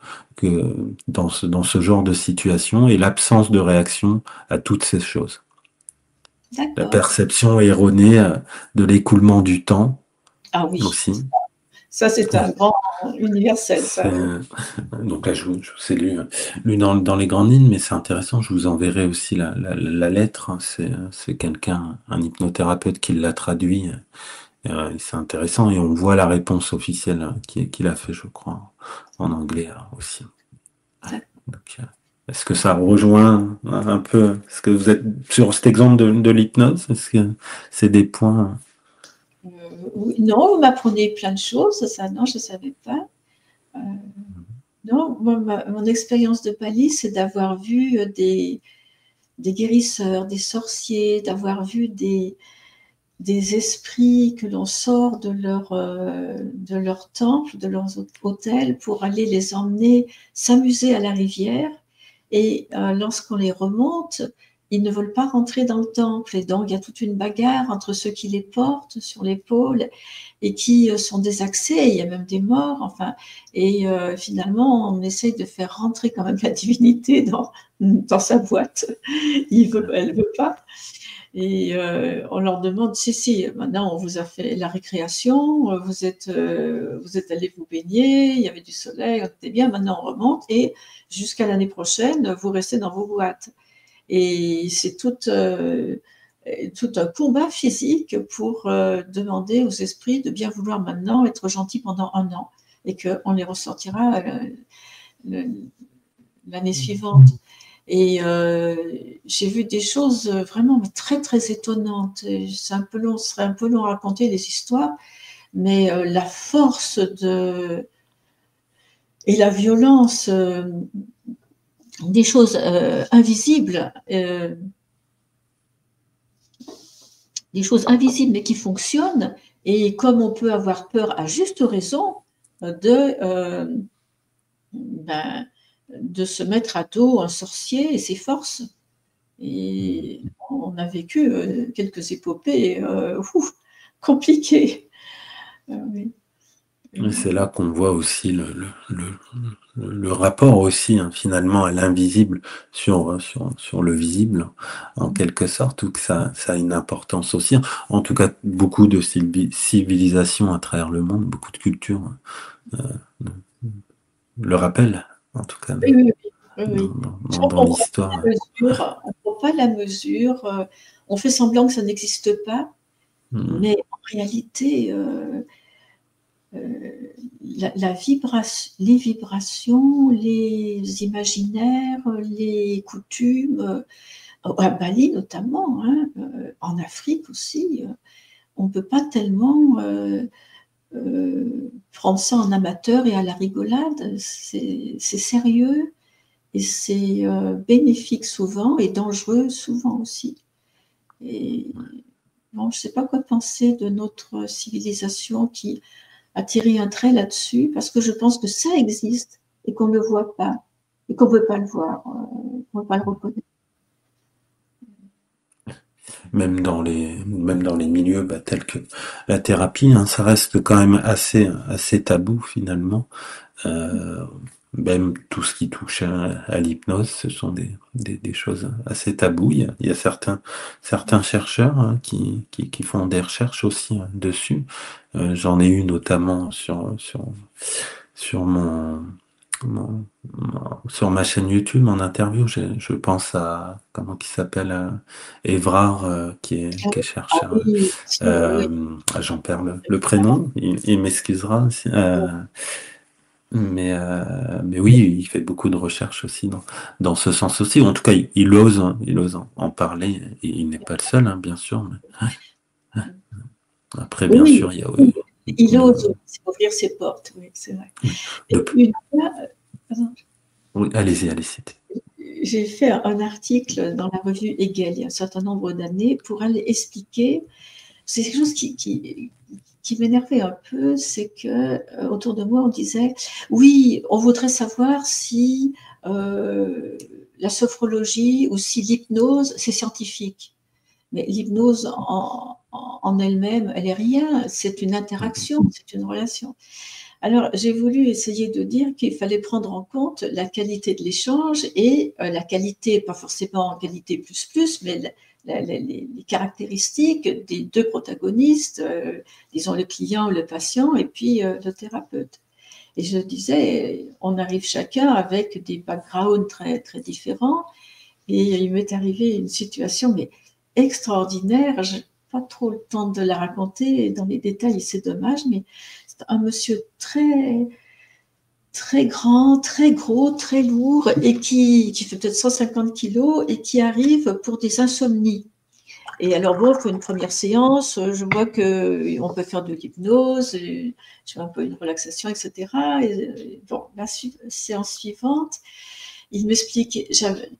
dans ce genre de situation et l'absence de réaction à toutes ces choses. La D'accord. perception erronée de l'écoulement du temps Ah oui. aussi. Ça, c'est un grand universel, ça. Donc là, je vous ai lu dans les grandes lignes, mais c'est intéressant. Je vous enverrai aussi la lettre. C'est quelqu'un, un hypnothérapeute qui l'a traduit. C'est intéressant et on voit la réponse officielle qu'il a fait, je crois, en anglais aussi. Donc, est-ce que ça rejoint un peu? Est-ce que vous êtes sur cet exemple de l'hypnose? Est-ce que c'est des points? Non, vous m'apprenez plein de choses. Ça, non, je ne savais pas. Non, moi, mon expérience de Pali, c'est d'avoir vu des guérisseurs, des sorciers, d'avoir vu des esprits que l'on sort de leur temple, de leurs hôtels, pour aller les emmener s'amuser à la rivière. Et lorsqu'on les remonte, ils ne veulent pas rentrer dans le temple. Et donc, il y a toute une bagarre entre ceux qui les portent sur l'épaule et qui sont désaxés. Il y a même des morts. Enfin, et finalement, on essaye de faire rentrer quand même la divinité dans sa boîte. Elle ne veut pas. Et on leur demande, si, maintenant on vous a fait la récréation, vous êtes allés vous baigner, il y avait du soleil, on était bien, maintenant on remonte et jusqu'à l'année prochaine, vous restez dans vos boîtes. Et c'est tout un combat physique pour demander aux esprits de bien vouloir maintenant être gentils pendant 1 an et qu'on les ressortira l'année suivante. Et j'ai vu des choses vraiment très, très étonnantes. C'est un peu long, ce serait un peu long à raconter des histoires, mais la force et la violence des choses invisibles, des choses invisibles mais qui fonctionnent, et comme on peut avoir peur à juste raison de se mettre à dos un sorcier et ses forces. Et on a vécu quelques épopées compliquées. Oui. C'est là qu'on voit aussi le rapport aussi, hein, finalement, à l'invisible sur le visible, en quelque sorte, ou que ça a une importance aussi. En tout cas, beaucoup de civilisations à travers le monde, beaucoup de cultures le rappellent, en tout cas, Oui. dans l'histoire. On ne prend pas la mesure, on fait semblant que ça n'existe pas, mais en réalité, les vibrations, les imaginaires, les coutumes, à Bali notamment, hein, en Afrique aussi, on ne peut pas tellement prendre ça en amateur et à la rigolade. C'est sérieux et c'est bénéfique souvent et dangereux souvent aussi. Et bon, je ne sais pas quoi penser de notre civilisation qui a tiré un trait là-dessus, parce que je pense que ça existe et qu'on ne le voit pas, et qu'on ne veut pas le voir, on ne veut pas le reconnaître. Même dans les milieux tels que la thérapie, hein, ça reste quand même assez tabou finalement. Même tout ce qui touche à l'hypnose, ce sont des choses assez taboues. Il y a certains chercheurs, hein, qui font des recherches aussi, hein, dessus. J'en ai eu notamment sur sur ma chaîne YouTube en interview. Je pense à comment qui s'appelle, Évrard, qui est chercheur. Oui, J'en perds le prénom. Il m'excusera aussi. Mais oui, il fait beaucoup de recherches aussi dans ce sens aussi. En tout cas, il ose en parler. Et il n'est pas le seul, hein, bien sûr. Mais après, bien sûr, il Il ose ouvrir ses portes, oui, c'est vrai. Et une fois, oui, allez-y, allez-y. j'ai fait un article dans la revue Hegel il y a un certain nombre d'années pour aller expliquer. C'est quelque chose qui m'énervait un peu, c'est que autour de moi on disait oui, on voudrait savoir si la sophrologie ou si l'hypnose c'est scientifique. Mais l'hypnose en elle-même, elle est rien, c'est une interaction, c'est une relation. Alors, j'ai voulu essayer de dire qu'il fallait prendre en compte la qualité de l'échange et la qualité, pas forcément en qualité plus, mais les caractéristiques des deux protagonistes, disons le client, le patient, et puis le thérapeute. Et je disais, on arrive chacun avec des backgrounds très, très différents, et il m'est arrivé une situation mais extraordinaire, je n'ai pas trop le temps de la raconter dans les détails, c'est dommage, mais c'est un monsieur très, très grand, très gros, très lourd, et qui fait peut-être 150 kilos, et qui arrive pour des insomnies. Et alors bon, il faut une première séance, je vois qu'on peut faire de l'hypnose, je fais un peu une relaxation, etc. Et bon, la séance suivante, il m'explique,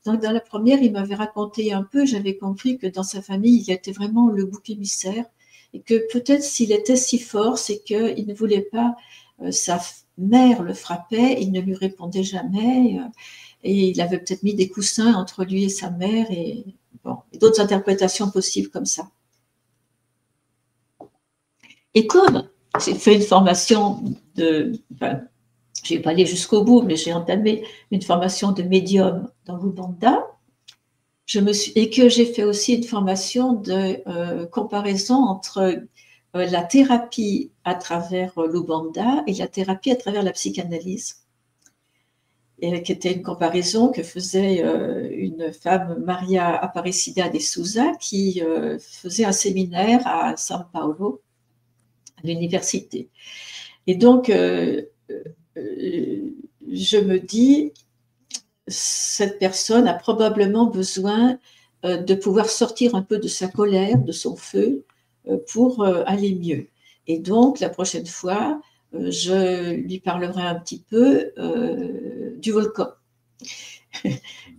dans la première, il m'avait raconté un peu, j'avais compris que dans sa famille, il était vraiment le bouc émissaire, et que peut-être s'il était si fort, c'est qu'il ne voulait pas, sa mère le frappait, il ne lui répondait jamais, et il avait peut-être mis des coussins entre lui et sa mère, et bon, d'autres interprétations possibles comme ça. Et comme j'ai fait une formation enfin, je ne vais pas aller jusqu'au bout, mais j'ai entamé une formation de médium dans l'Oubanda, et que j'ai fait aussi une formation de comparaison entre la thérapie à travers l'Oubanda et la thérapie à travers la psychanalyse. Et qui était une comparaison que faisait une femme, Maria Aparecida de Souza, qui faisait un séminaire à São Paulo, à l'université. Et donc, je me dis, cette personne a probablement besoin de pouvoir sortir un peu de sa colère, de son feu, pour aller mieux. Et donc, la prochaine fois, je lui parlerai un petit peu du volcan.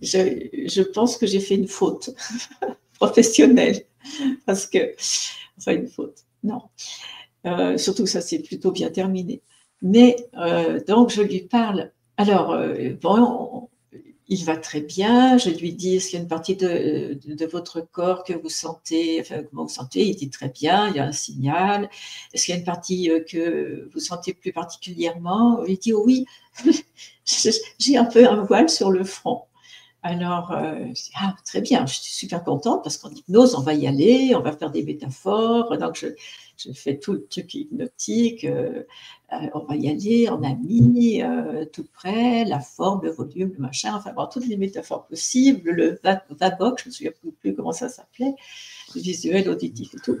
Je pense que j'ai fait une faute professionnelle, parce que, enfin une faute, non. Surtout que ça s'est plutôt bien terminé. Mais donc je lui parle. Alors, bon, il va très bien. Je lui dis, est-ce qu'il y a une partie de votre corps que vous sentez, enfin, comment vous sentez? Il dit très bien, il y a un signal. Est-ce qu'il y a une partie que vous sentez plus particulièrement? Il dit, oh, oui, j'ai un peu un voile sur le front. Alors, je dis, ah, très bien, je suis super contente parce qu'en hypnose, on va y aller, on va faire des métaphores. Donc, je fais tout le truc hypnotique, on va y aller en ami, tout près, la forme, le volume, le machin, enfin, bon, toutes les métaphores possibles, le VABOK, je ne me souviens plus comment ça s'appelait, le visuel, auditif et tout.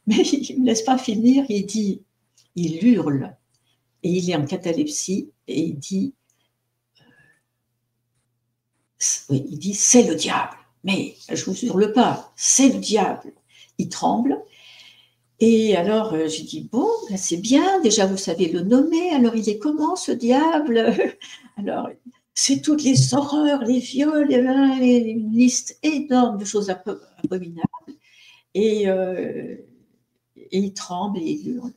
Mais il ne me laisse pas finir, il hurle, et il est en catalepsie, et il dit, oui, il dit, c'est le diable. Mais je vous hurle pas, c'est le diable. Il tremble. Et alors, j'ai dit, bon, ben c'est bien, déjà vous savez le nommer, alors il est comment ce diable? Alors, c'est toutes les horreurs, les viols, une liste énorme de choses abominables. Et il tremble et il hurle.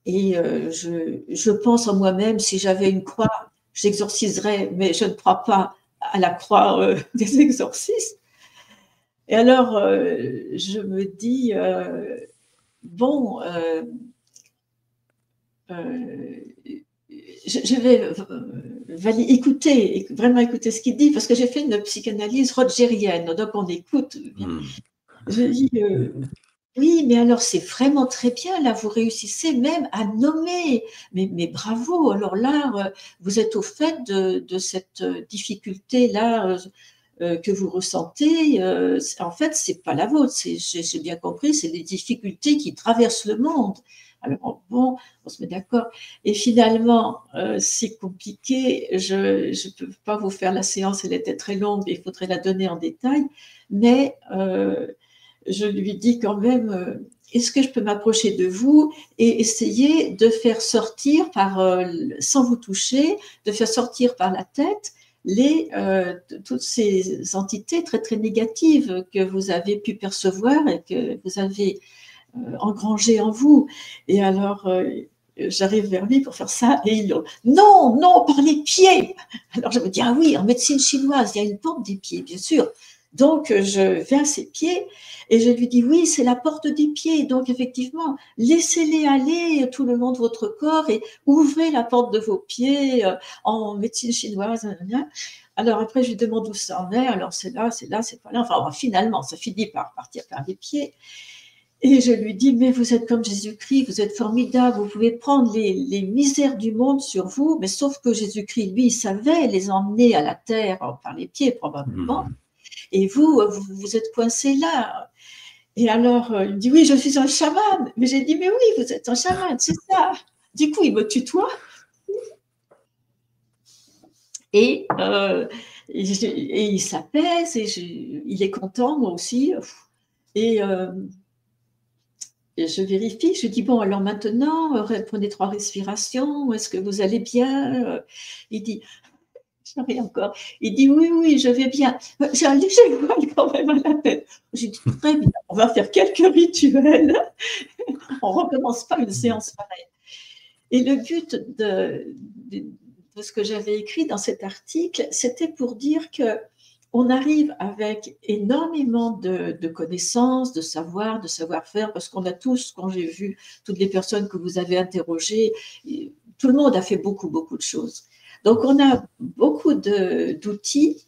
Et je pense en moi-même, si j'avais une croix, j'exorciserais, mais je ne crois pas à la croix des exorcistes. Et alors, je me dis, bon, je vais écouter, vraiment écouter ce qu'il dit, parce que j'ai fait une psychanalyse rogérienne, donc on écoute. Je dis, oui, mais alors c'est vraiment très bien, là, vous réussissez même à nommer. Mais bravo, alors là, vous êtes au fait de cette difficulté-là que vous ressentez. En fait, c'est pas la vôtre, j'ai bien compris, c'est des difficultés qui traversent le monde. Alors bon, on se met d'accord. Et finalement, c'est compliqué, je ne peux pas vous faire la séance, elle était très longue, il faudrait la donner en détail, mais je lui dis quand même, est-ce que je peux m'approcher de vous et essayer de faire sortir sans vous toucher, de faire sortir par la tête toutes ces entités très très négatives que vous avez pu percevoir et que vous avez engrangées en vous. Et alors, j'arrive vers lui pour faire ça et il dit non, non, par les pieds. Alors je me dis, ah oui, en médecine chinoise, il y a une porte des pieds, bien sûr. Donc je vais à ses pieds et je lui dis, oui, c'est la porte des pieds. Donc effectivement, laissez-les aller tout le long de votre corps et ouvrez la porte de vos pieds en médecine chinoise. Alors après, je lui demande où ça en est. Alors c'est là, c'est pas là. Enfin, finalement, ça finit par partir par les pieds. Et je lui dis, mais vous êtes comme Jésus-Christ, vous êtes formidable, vous pouvez prendre les misères du monde sur vous, mais sauf que Jésus-Christ, lui, il savait les emmener à la terre par les pieds probablement, et vous êtes coincé là. Et alors, il me dit, oui, je suis un chaman. Mais j'ai dit, mais oui, vous êtes un chaman, c'est ça. Du coup, il me tutoie. Et il s'apaise, et il est content, moi aussi. Et je vérifie, je dis, bon, alors maintenant, prenez 3 respirations, est-ce que vous allez bien? Il dit, j'arrive encore, il dit, oui, oui, je vais bien. J'ai un léger voile quand même à la tête. J'ai dit, très bien, on va faire quelques rituels. On ne recommence pas une séance pareille. Et le but de ce que j'avais écrit dans cet article, c'était pour dire que on arrive avec énormément de connaissances, de savoir, de savoir-faire, parce qu'on a tous, quand j'ai vu toutes les personnes que vous avez interrogées, tout le monde a fait beaucoup, beaucoup de choses. Donc, on a beaucoup d'outils,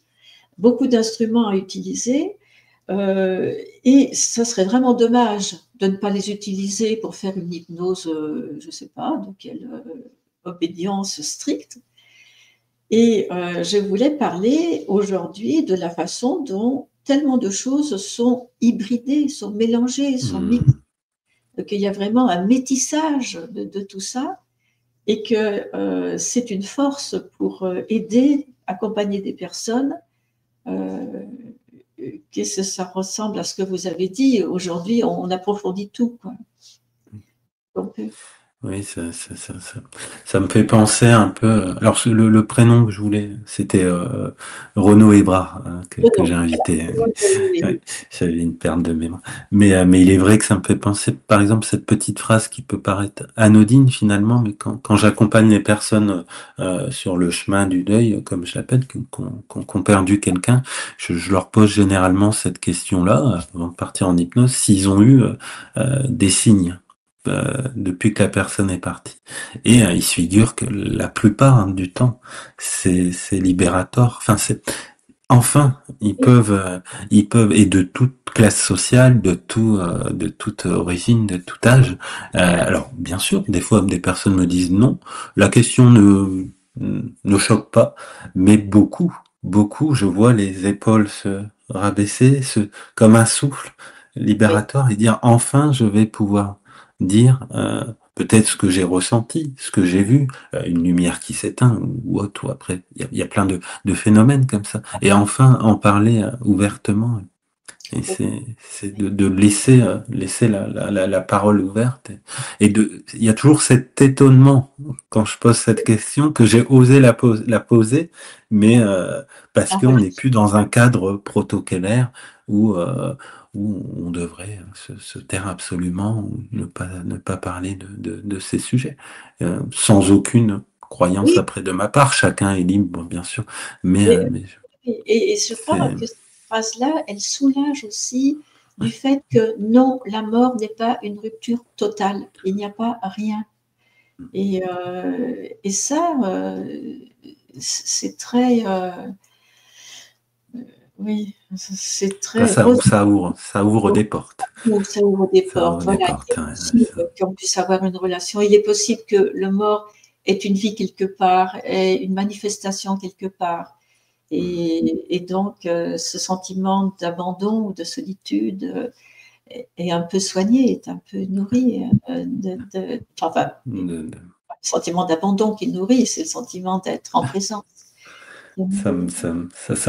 beaucoup d'instruments à utiliser, et ça serait vraiment dommage de ne pas les utiliser pour faire une hypnose, je ne sais pas, de quelle obédience stricte. Et je voulais parler aujourd'hui de la façon dont tellement de choses sont hybridées, sont mélangées, sont mixées. Donc, il y a vraiment un métissage de tout ça et que c'est une force pour aider, accompagner des personnes. Qu'est-ce que ça ressemble à ce que vous avez dit? Aujourd'hui, on approfondit tout, quoi. Donc, Oui, ça me fait penser un peu. Alors, le prénom que je voulais, c'était Renaud Hébrard, que j'ai invité. Ouais, j'avais une perte de mémoire. Mais il est vrai que ça me fait penser, par exemple, cette petite phrase qui peut paraître anodine finalement, mais quand j'accompagne les personnes sur le chemin du deuil, comme je l'appelle, qui ont perdu quelqu'un, je leur pose généralement cette question-là, avant de partir en hypnose, s'ils ont eu des signes depuis que la personne est partie. Et il se figure que la plupart du temps, c'est libérateur. Enfin, ils peuvent, et de toute classe sociale, de toute origine, de tout âge. Alors, bien sûr, des fois, des personnes me disent non. La question ne choque pas, mais beaucoup, je vois les épaules se rabaisser, comme un souffle libérateur et dire enfin, je vais pouvoir dire peut-être ce que j'ai ressenti, ce que j'ai vu, une lumière qui s'éteint ou autre, ou après, il y a plein de phénomènes comme ça. Et enfin, en parler ouvertement. Et c'est de laisser la parole ouverte. Et il y a toujours cet étonnement quand je pose cette question que j'ai osé la poser, mais parce qu'on n'est plus dans un cadre protocolaire où on devrait se taire absolument, ou ne pas parler de ces sujets, sans aucune croyance oui, après de ma part. Chacun est libre, bien sûr, mais, et, mais et je crois c'est que cette phrase-là, elle soulage aussi du fait que non, la mort n'est pas une rupture totale. Il n'y a pas rien. Et ça, c'est très, oui, c'est très ça ouvre des portes. ça ouvre des Ça portes. ouvre des Voilà, il portes, est ouais, possible qu'on puisse avoir une relation. Il est possible que le mort ait une vie quelque part, ait une manifestation quelque part. Et donc, ce sentiment d'abandon ou de solitude est un peu soigné, est un peu nourri. Enfin, le sentiment d'abandon qui nourrit, c'est le sentiment d'être en présence. Ça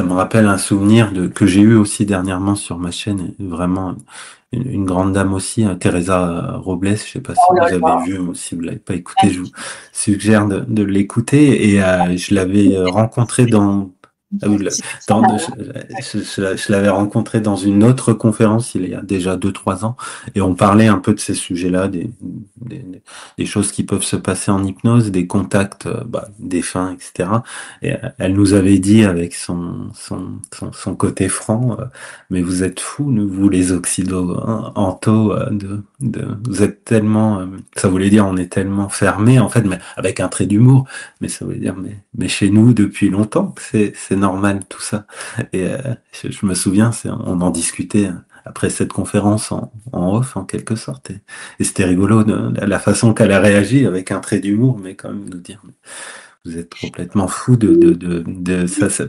me rappelle un souvenir que j'ai eu aussi dernièrement sur ma chaîne, vraiment une grande dame aussi, Teresa Robles, je sais pas si Oh là vous avez là, vu ou si vous l'avez pas écouté, je vous magnifique. suggère de l'écouter. Et je l'avais rencontré dans, ah oui, C'est je l'avais rencontré dans une autre conférence il y a déjà 2, 3 ans, et on parlait un peu de ces sujets-là, des, des choses qui peuvent se passer en hypnose, des contacts, défunts, etc. Et elle nous avait dit avec son côté franc, mais vous êtes fous, vous les occidentaux, vous êtes tellement, ça voulait dire on est tellement fermés, en fait, mais avec un trait d'humour, mais ça voulait dire, mais chez nous depuis longtemps, c'est normal tout ça. Et je me souviens, on en discutait après cette conférence en off, en quelque sorte, et c'était rigolo de la façon qu'elle a réagi avec un trait d'humour, mais quand même nous dire, vous êtes complètement fou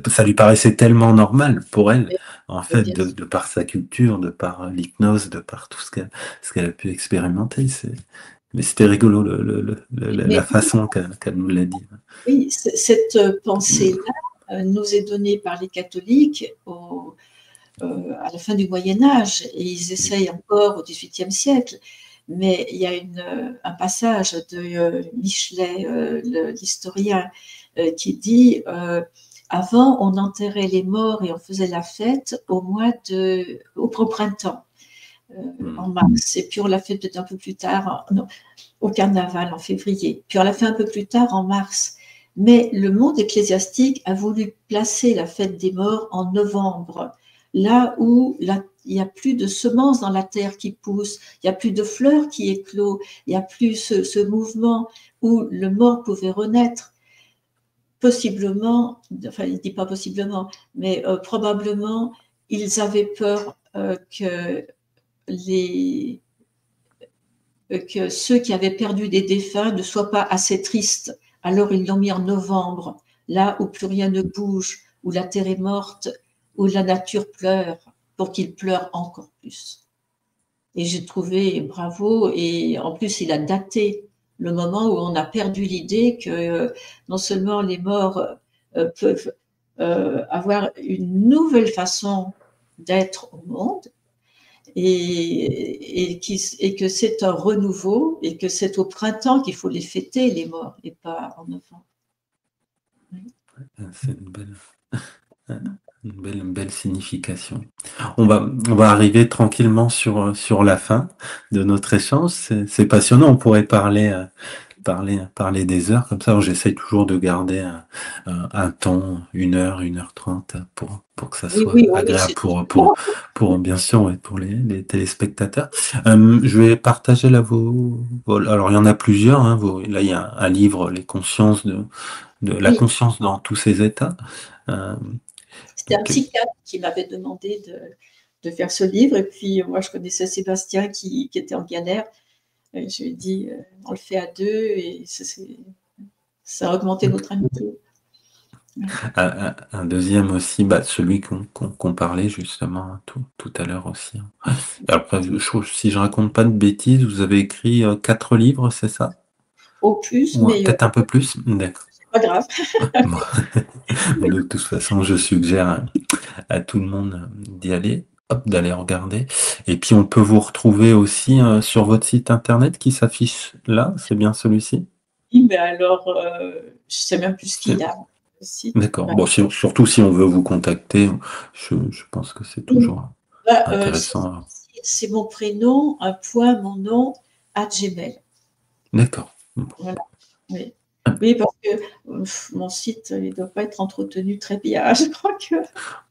ça lui paraissait tellement normal pour elle, en fait, bien sûr. de par sa culture, de par l'hypnose, de par tout ce qu'elle a pu expérimenter. Mais c'était rigolo la Mais façon qu'elle nous l'a dit. oui, cette pensée-là nous est donnée par les catholiques à la fin du Moyen Âge, et ils essayent encore au XVIIIe siècle. Mais il y a un passage de Michelet, l'historien, qui dit avant, on enterrait les morts et on faisait la fête au printemps, en mars. Et puis on l'a fait peut-être un peu plus tard, non, au carnaval en février. Puis on l'a fait un peu plus tard en mars. Mais le monde ecclésiastique a voulu placer la fête des morts en novembre, là où il n'y a plus de semences dans la terre qui poussent, il n'y a plus de fleurs qui éclosent, il n'y a plus ce mouvement où le mort pouvait renaître. Possiblement, enfin, il ne dit pas possiblement, mais probablement, ils avaient peur les, que ceux qui avaient perdu des défunts ne soient pas assez tristes. Alors ils l'ont mis en novembre, là où plus rien ne bouge, où la terre est morte, où la nature pleure, pour qu'ils pleurent encore plus. Et j'ai trouvé bravo, et en plus il a daté le moment où on a perdu l'idée que non seulement les morts peuvent avoir une nouvelle façon d'être au monde, et que c'est un renouveau, et que c'est au printemps qu'il faut les fêter, les morts, et pas en novembre. C'est une belle signification. On va arriver tranquillement sur la fin de notre échange. C'est passionnant. On pourrait parler des heures comme ça. J'essaye toujours de garder un temps, 1 heure, 1 heure 30 pour que ça Oui, soit oui, oui, agréable c'est toujours. pour bien sûr, ouais, pour les téléspectateurs. Je vais partager là alors il y en a plusieurs, hein, là il y a un livre, Les consciences de la Oui, conscience dans tous ses états. Euh, c'était un psychiatre qui m'avait demandé de faire ce livre, et puis moi je connaissais Sébastien qui était en galère, et je lui ai dit on le fait à deux, et ça a augmenté notre amitié. un deuxième aussi, celui qu'on parlait justement tout à l'heure aussi. Après, si je raconte pas de bêtises, vous avez écrit 4 livres, c'est ça? Au plus, Ou mais peut-être un peu plus? D'accord. c'est pas grave. Bon. De toute façon, je suggère à tout le monde d'y aller, hop, d'aller regarder. Et puis, on peut vous retrouver aussi sur votre site internet qui s'affiche là, c'est bien celui-ci? Oui, mais alors je sais même plus ce qu'il C'est- y a aussi. D'accord. Bon, surtout si on veut vous contacter, je pense que c'est toujours Bah, intéressant. c'est mon prénom, un point, mon nom, @gmail. D'accord. Voilà. Oui. Oui, parce que mon site, il ne doit pas être entretenu très bien. Je crois que.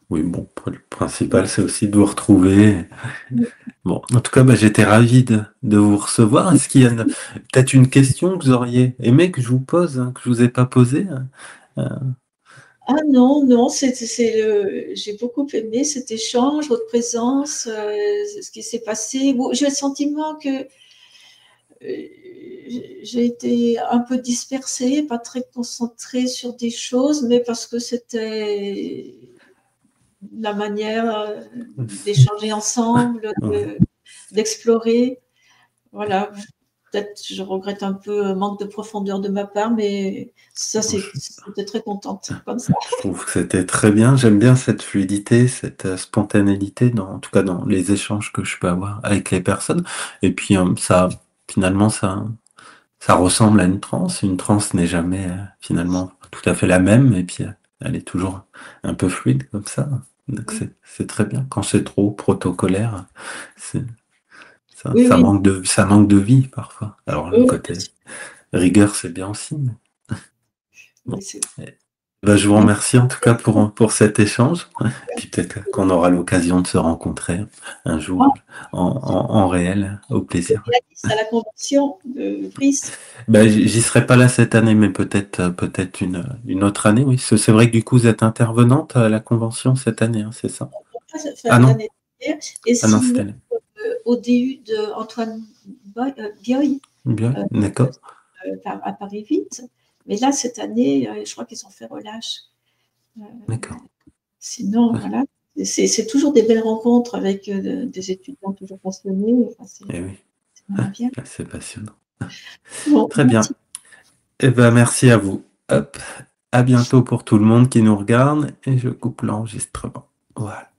Oui, bon, le principal, c'est aussi de vous retrouver. Bon, en tout cas, j'étais ravi de vous recevoir. Est-ce qu'il y a peut-être une question que vous auriez aimé que je vous pose, hein, que je vous ai pas posée? Euh, Ah non, non, j'ai beaucoup aimé cet échange, votre présence, ce qui s'est passé. Bon, j'ai le sentiment que j'ai été un peu dispersée, pas très concentrée sur des choses, mais parce que c'était la manière d'échanger ensemble, d'explorer. Voilà. peut-être je regrette un peu un manque de profondeur de ma part, mais ça, Je j'étais très contente comme ça. je trouve que c'était très bien. J'aime bien cette fluidité, cette spontanéité, en tout cas dans les échanges que je peux avoir avec les personnes. Et puis ça, finalement, ça ressemble à une transe. Une transe n'est jamais finalement tout à fait la même, et puis elle est toujours un peu fluide comme ça. Donc Oui, c'est très bien. Quand c'est trop protocolaire, c'est- oui, oui, ça manque de vie parfois. Alors le oui, bien côté sûr. rigueur, c'est bien aussi. Mais bon. Oui, c'est Bah, je vous bien. remercie en tout cas pour cet échange. Et puis peut-être qu'on aura l'occasion de se rencontrer un jour en réel, au plaisir. À la convention de Brice. Bah, j'y serai pas là cette année, mais peut-être une autre année, oui. C'est vrai que du coup, vous êtes intervenante à la convention cette année, hein, c'est ça? Ah Enfin, non, l'année dernière. Et ah non, cette sinon, année. au DU de Antoine Bioy, Bien, euh, d'accord, à Paris Vite. Mais là, cette année, je crois qu'ils ont fait relâche. Euh, d'accord. Sinon, Ouais, voilà. C'est toujours des belles rencontres avec des étudiants toujours passionnés. Enfin, eh oui, c'est vraiment bien. c'est passionnant. Bon, Très bien. merci. Eh ben, merci à vous. Hop, à bientôt pour tout le monde qui nous regarde et je coupe l'enregistrement. Voilà.